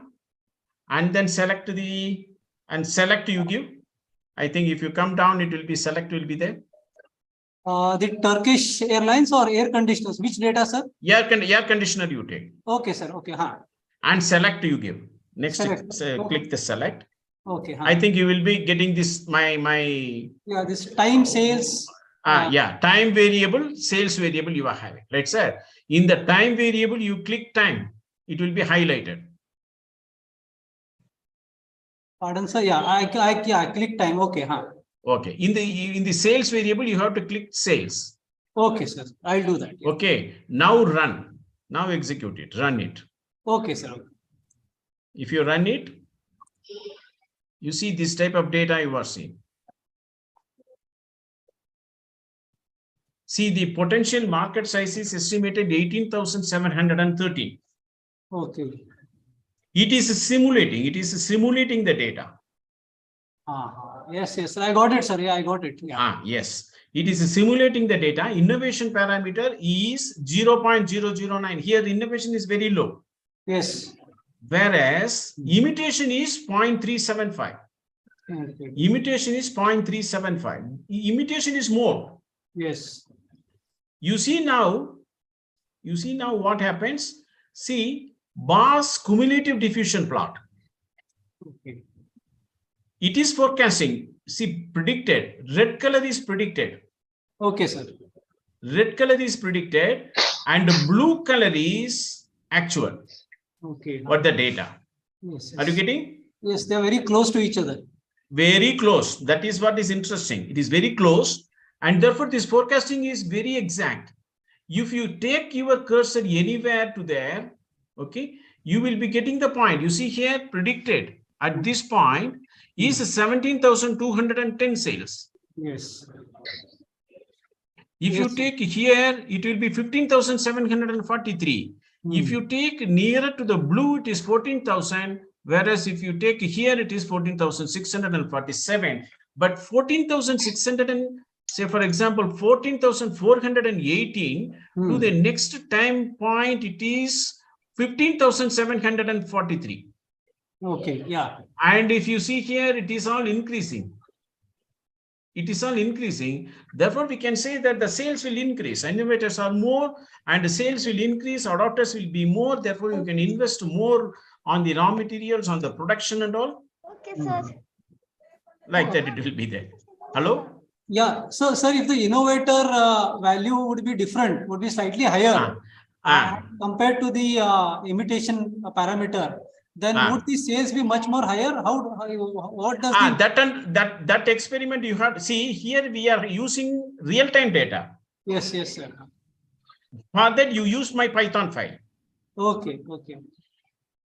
and then select you give. I think if you come down, it will be select will be there. The Turkish Airlines or air conditioners, which data, sir? Air conditioner you take. Okay, sir. Okay. And select you give. Next, click the select. Okay. I think you will be getting this yeah, this time sales. Yeah, time variable, sales variable you are having. Right, sir? In the time variable, you click time. It will be highlighted. Pardon, sir. Yeah, I click time. Okay. Okay. In the sales variable, you have to click sales. Okay, sir. I'll do that. Yeah. Okay. Now run. Now execute it. Run it. Okay, sir. If you run it, you see this type of data you are seeing. See, the potential market size is estimated 18,713. Okay. It is simulating. It is simulating the data. Yes. I got it, sir. Yeah, I got it. Yeah. Yes. It is simulating the data. Innovation parameter is 0.009. Here, innovation is very low. Yes. Whereas imitation is 0.375. Okay. Imitation is 0.375. Imitation is more. Yes. You see now what happens. See, BOSS cumulative diffusion plot. Okay. It is forecasting. See, predicted. Red color is predicted. Okay, sir. Red color is predicted and blue color is actual. Okay. What the data? Yes. Are you getting? Yes, they are very close to each other. Very close. That is what is interesting. It is very close. And therefore, this forecasting is very exact. If you take your cursor anywhere to there, okay, you will be getting the point. You see here, predicted at this point is 17,210 sales. Yes. If you take here, it will be 15,743. If you take nearer to the blue, it is 14,000. Whereas if you take here, it is 14,647. But 14,600 say, for example, 14,418 to the next time point, it is 15,743. Okay, yeah. And if you see here, it is all increasing. It is all increasing. Therefore, we can say that the sales will increase. Innovators are more and the sales will increase. Adopters will be more. Therefore, you can invest more on the raw materials, on the production and all. Okay, sir. Like that, it will be there. Hello? Yeah. So, sir, if the innovator value would be different, would be slightly higher compared to the imitation parameter, then would the sales be much more higher? What does that experiment you have? See, here we are using real-time data. Yes, yes, sir. For that, you use my Python file. Okay, okay.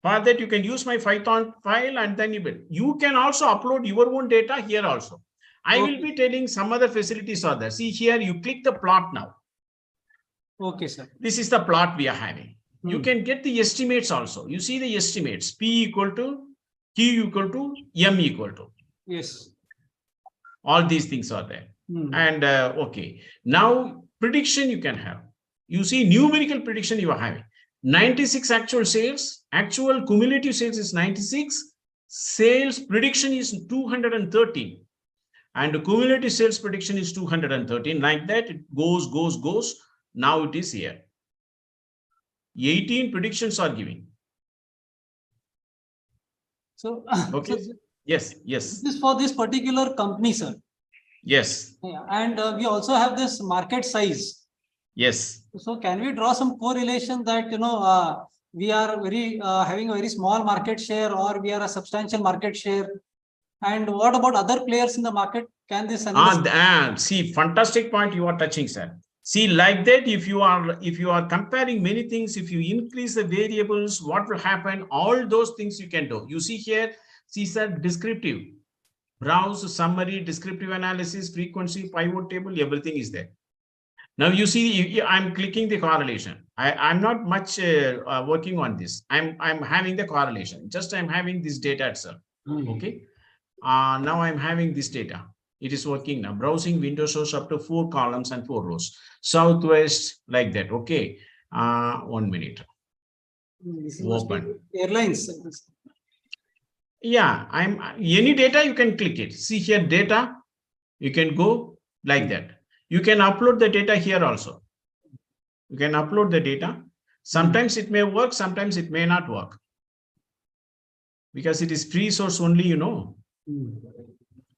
For that, you can use my Python file, and then you can also upload your own data here also. I will be telling some other facilities are there. See here, you click the plot now. Okay, sir. This is the plot we are having. You can get the estimates also. You see the estimates, P equal to, Q equal to, M equal to. Yes. All these things are there. And okay, now prediction you can have. You see numerical prediction you are having. 96 actual sales, actual cumulative sales is 96, sales prediction is 213. And the cumulative sales prediction is 213. Like that, it goes. Now it is here. 18 predictions are giving. So, okay. So yes. This is for this particular company, sir. Yes. Yeah. And we also have this market size. Yes. So can we draw some correlation that, we are having a very small market share, or we are a substantial market share? And what about other players in the market? Can this see, fantastic point you are touching, sir. See, like that, if you are comparing many things, if you increase the variables, what will happen? All those things you can do. You see here, see, sir, descriptive, browse, summary, descriptive analysis, frequency, pivot table, everything is there. Now you see, I'm clicking the correlation. I'm not much working on this. I'm having the correlation. Just I'm having this data itself. Okay. Now I'm having this data. It is working now. Browsing window shows up to 4 columns and 4 rows. Southwest, like that. Okay. 1 minute. Open. Airlines. Yeah, any data you can click it. See here, data. You can go like that. You can upload the data here also. You can upload the data. Sometimes it may work, sometimes it may not work. Because it is free source only,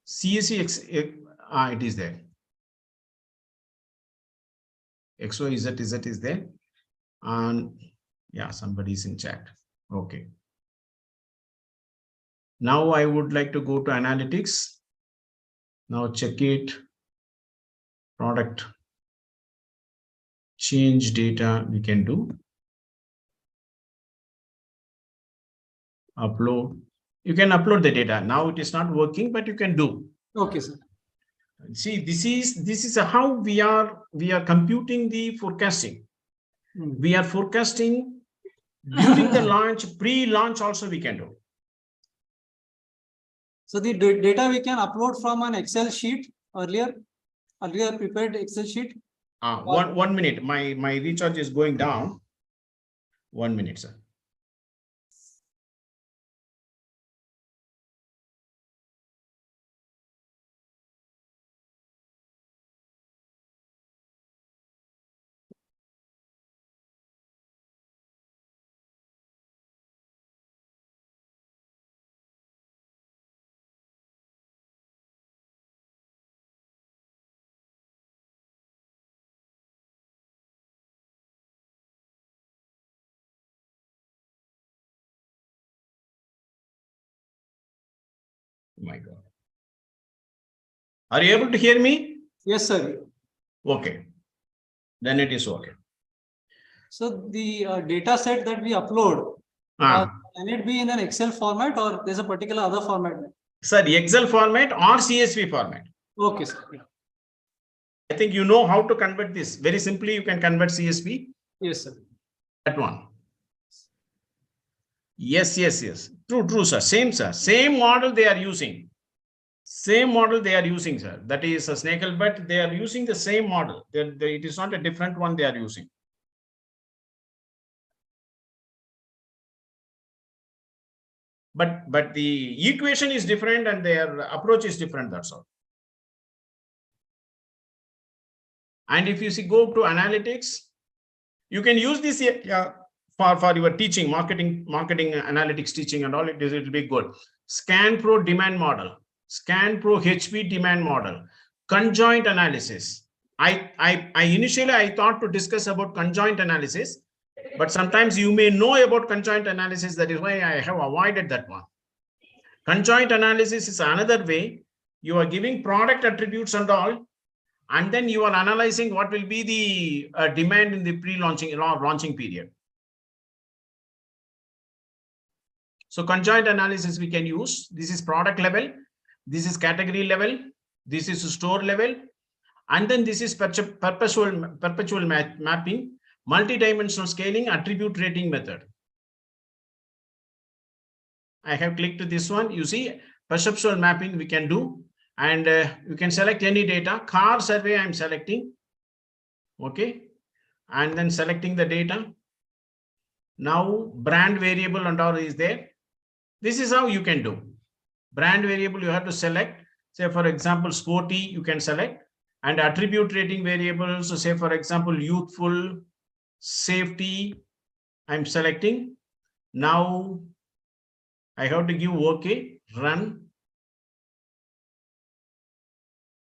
CSE, it is there. XYZ is there. And yeah, somebody is in chat. Okay. Now I would like to go to analytics. Now check it. Product. Change data we can do. Upload. You can upload the data. Now it is not working, but you can do. Okay, sir. See, this is how we are computing the forecasting. We are forecasting during the launch, pre-launch also we can do. So the data we can upload from an Excel sheet earlier prepared Excel sheet. 1 minute. My recharge is going down. 1 minute, sir. Oh my God. Are you able to hear me? Yes, sir. Okay. Then it is okay. So the data set that we upload, can it be in an Excel format, or there's a particular other format? Sir, Excel format or CSV format. Okay, sir. I think you know how to convert this. Very simply, you can convert CSV. Yes, sir. That one. Yes. True, sir. Same model they are using. Same model they are using, sir. That is a Snakel, but they are using the same model. It is not a different one they are using. But the equation is different and their approach is different, that's all. And if you see, go to analytics, you can use this for your teaching, marketing analytics teaching and all. It will be good. Scan Pro demand model, Scan Pro HP demand model, conjoint analysis. I initially thought to discuss about conjoint analysis, but sometimes you may know about conjoint analysis. That is why I have avoided that one. Conjoint analysis is another way. You are giving product attributes and all, and then you are analyzing what will be the demand in the pre-launching launching period. So conjoint analysis we can use. This is product level, this is category level, this is store level, and then this is perpetual mapping, multi-dimensional scaling, attribute rating method. I have clicked this one. You see, perceptual mapping we can do, and you can select any data. Car survey I'm selecting. Okay, and then selecting the data. Now brand variable and all is there. This is how you can do. Brand variable you have to select. Say for example, sporty you can select, and attribute rating variables. So say for example, youthful, safety, I'm selecting. Now I have to give OK, run.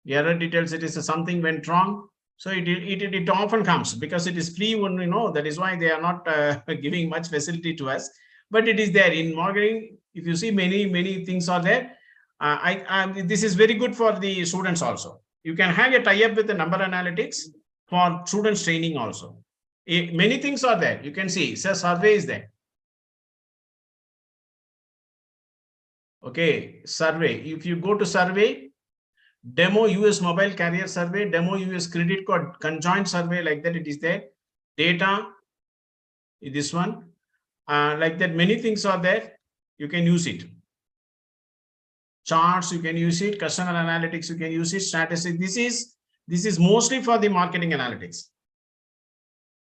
Error details, it is something went wrong. So it often comes because it is free one, that is why they are not giving much facility to us, but it is there in marketing. If you see, many things are there. This is very good for the students also. You can have a tie-up with the number analytics for students training also. Many things are there. You can see, so survey is there. Okay, survey. If you go to survey, demo US mobile carrier survey, demo US credit card conjoint survey, like that it is there. Data, this one, like that many things are there. You can use it. Charts, you can use it. Customer analytics, you can use it. Statistics. This is mostly for the marketing analytics,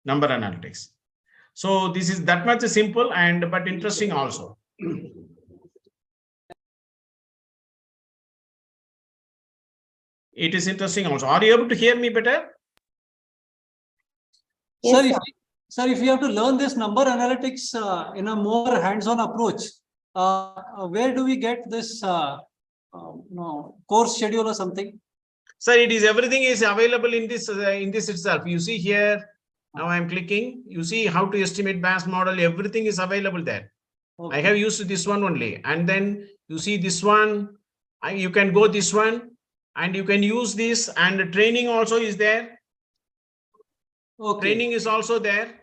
number analytics. So this is that much simple and but interesting also. It is interesting also. Are you able to hear me better? Yes, sir, if you have to learn this number analytics in a more hands-on approach, where do we get this course schedule or something? Sir, everything is available in this itself. You see here, now I'm clicking. You see how to estimate BAS model. Everything is available there. Okay. I have used this one only, and then you see this one. You can go this one, and you can use this. And training also is there. Okay. Training is also there.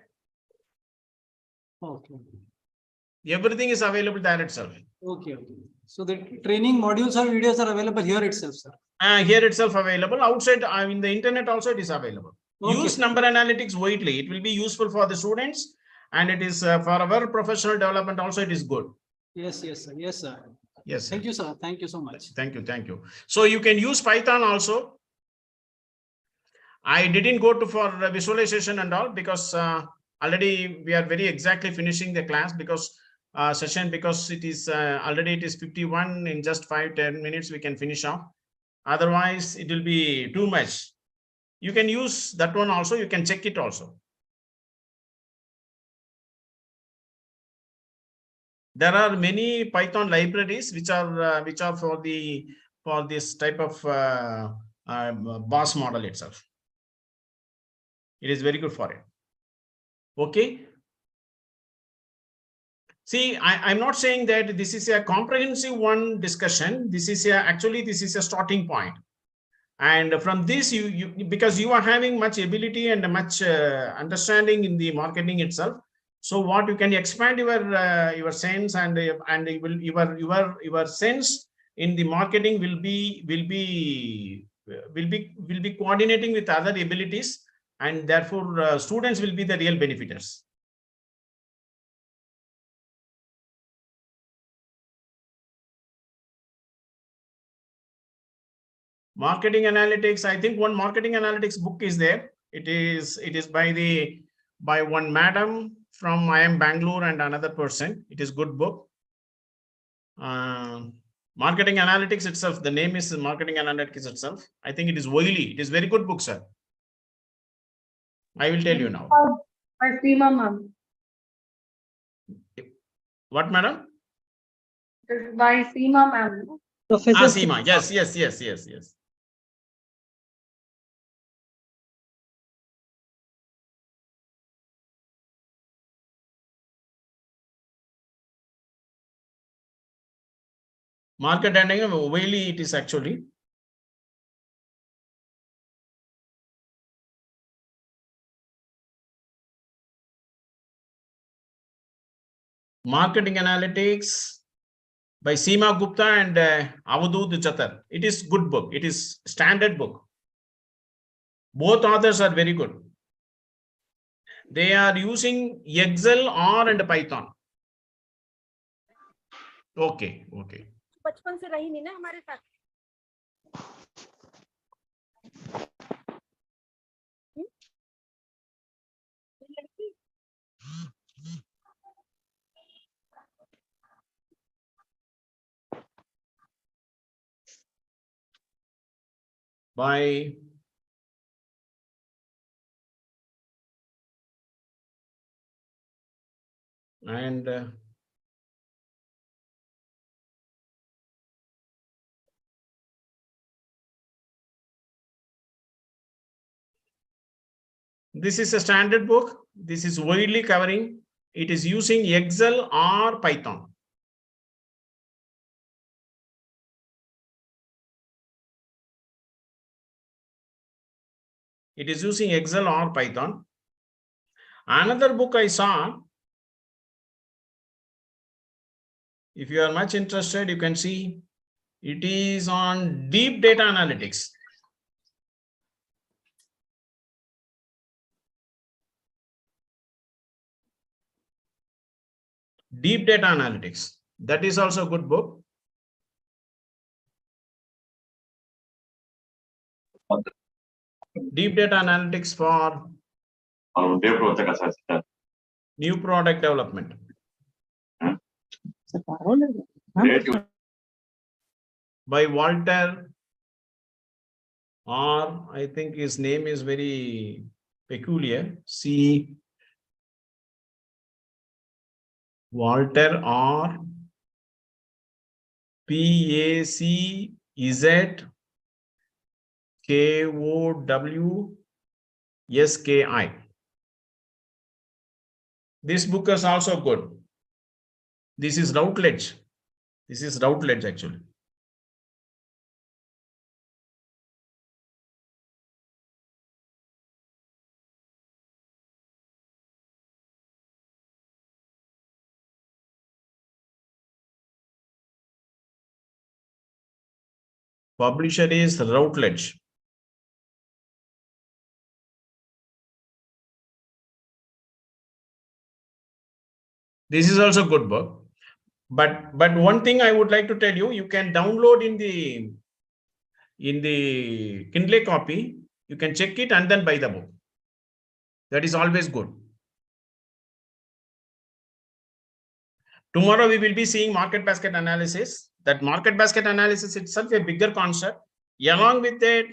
Okay. Everything is available there itself. Okay. So the training modules or videos are available here itself, sir. Here itself available. Outside, in the internet also it is available. Okay. Use number analytics widely. It will be useful for the students, and it is for our professional development also. It is good. Yes, sir. Yes, sir. Yes. Sir. Thank you, sir. Thank you so much. Thank you. So you can use Python also. I didn't go for visualization and all because already we are very exactly finishing the class because session, because it is already it is 51. In just 5-10 minutes we can finish off. Otherwise it will be too much. You can use that one also. You can check it also. There are many Python libraries which are for this type of BAS model itself. It is very good for it. Okay. See, I'm not saying that this is a comprehensive one discussion. This is actually a starting point. And from this, because you are having much ability and much understanding in the marketing itself. So what you can expand your sense and your sense in the marketing will be coordinating with other abilities, and therefore students will be the real benefiters. Marketing analytics. I think one marketing analytics book is there. It is by one madam from IIM Bangalore and another person. It is good book. Marketing analytics itself. The name is marketing analytics itself. I think it is Wiley. It is very good book, sir. I will tell you now. By Seema ma'am. What, madam? It is by Seema ma'am. Professor Seema. Yes, yes, yes, yes, yes. Market ending, Whaley it is actually. Marketing Analytics by Seema Gupta and Avadut Chatar. It is good book. It is standard book. Both authors are very good. They are using Excel, R and Python. Okay, okay. बचपन से रही नहीं ना हमारे साथ. By and this is a standard book. This is widely covering. It is using Excel or Python. It is using Excel or Python. Another book I saw, if you are much interested, you can see it is on deep data analytics. Deep data analytics. That is also a good book. Deep data analytics for new product development. By Walter, or I think his name is very peculiar. C. Walter or Pacz Kowski. This book is also good. This is Routledge. This is Routledge actually. Publisher is Routledge. This is also a good book. But one thing I would like to tell you, you can download in the Kindle copy, you can check it and then buy the book. That is always good. Tomorrow we will be seeing market basket analysis. That market basket analysis itself a bigger concept. Along with that,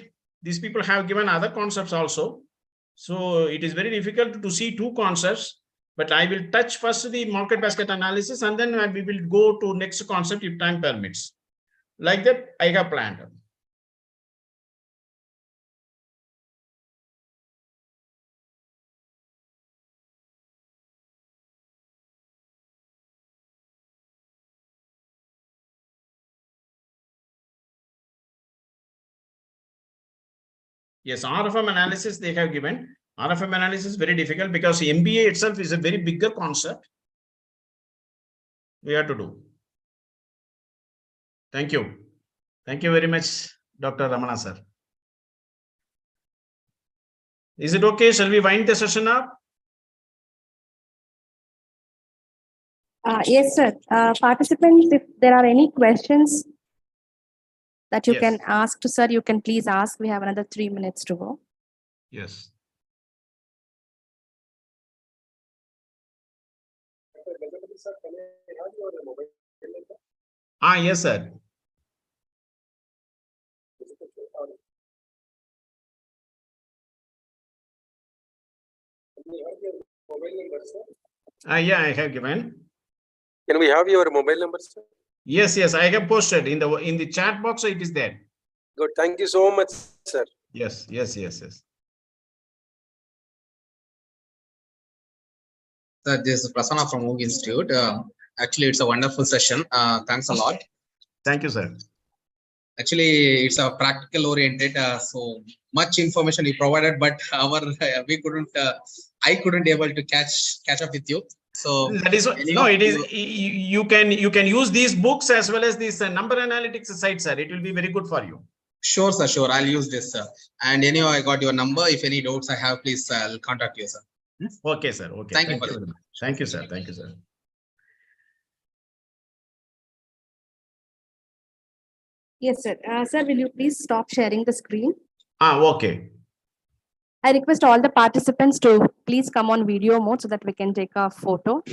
these people have given other concepts also. So it is very difficult to see two concepts, but I will touch first the market basket analysis and then we will go to next concept if time permits. Like that, I have planned. Yes, RFM analysis they have given. RFM analysis is very difficult because MBA itself is a very bigger concept. We have to do. Thank you. Thank you very much, Dr. Ramana sir. Is it okay? Shall we wind the session up? Yes, sir. Participants, if there are any questions that you Yes. can ask to sir, you can please ask. We have another 3 minutes to go. Yes. Yes, sir. mobile number, sir? Yeah, I have given. Can we have your mobile number, sir? Yes, I have posted in the chat box. It is there. Good. Thank you so much, sir. Yes. Sir, this is Prasanna from Moog Institute. Actually, it's a wonderful session. Thanks a lot. Thank you, sir. Actually, it's a practical oriented. So much information you provided, but we couldn't. I couldn't able to catch up with you. So that is no. It is you can use these books as well as this number analytics site, sir. It will be very good for you. Sure, sir. Sure, I'll use this, sir. And anyhow, I got your number. If any doubts I have, please I'll contact you, sir. Okay, sir. Okay. Thank you very much. Thank you, sir. Thank you, sir. Yes, sir. Sir, will you please stop sharing the screen? Okay. I request all the participants to please come on video mode so that we can take a photo.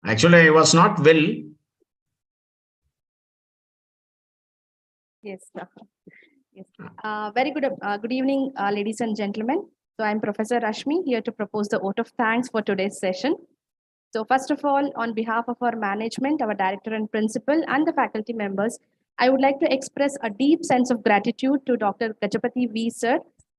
Actually, I was not well. Yes, sir. Yes. Very good. Good evening, ladies and gentlemen. So I'm Professor Rashmi here to propose the vote of thanks for today's session. So first of all, on behalf of our management, our director and principal, and the faculty members, I would like to express a deep sense of gratitude to Dr. Gajapati V. Sir,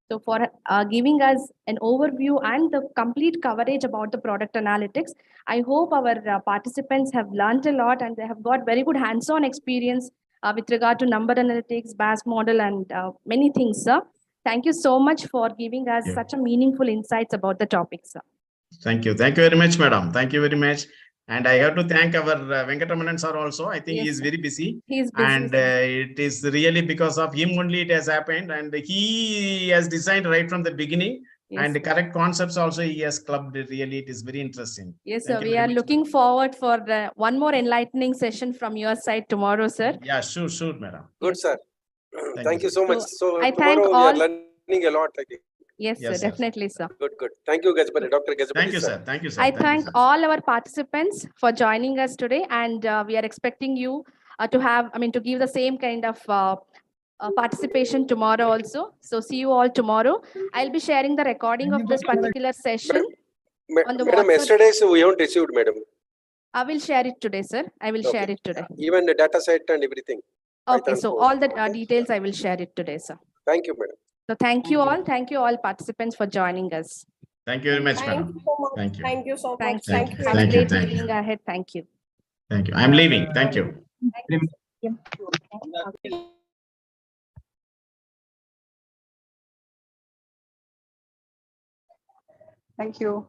so for giving us an overview and the complete coverage about the product analytics. I hope our participants have learned a lot and they have got very good hands-on experience with regard to number analytics, BAS model, and many things, sir. Thank you so much for giving us such a meaningful insights about the topic, sir. Thank you very much, madam. Thank you very much. And I have to thank our Venkatramanan sir also. I think he is very busy. He is busy. And it is really because of him only it has happened. And he has designed right from the beginning. Yes, and the correct concepts also he has clubbed. Really, it is very interesting. Yes, sir. We are looking forward for one more enlightening session from your side tomorrow, sir. Yeah, sure, madam. Good, sir. Thank you so much. So I tomorrow thank we all. are learning a lot, I think. Yes, sir, definitely, sir. Good. Thank you, Gajapati, Dr. Gajapati. Thank you, sir. Thank you, sir. I thank all our participants for joining us today, and we are expecting you to give the same kind of participation tomorrow also. So see you all tomorrow. I'll be sharing the recording of this particular session on the Madam, WhatsApp. yesterday we haven't received, madam. I will share it today, sir. I will share it today. Even the data set and everything. Okay, so all the details I will share it today, sir. Thank you, madam. So thank you all. Thank you all participants for joining us. Thank you very much, madam. Thank you. Thank you so much. Thank you. Have Thank a you. great evening ahead. Thank you. Thank you. I'm leaving. Thank you. Thank you.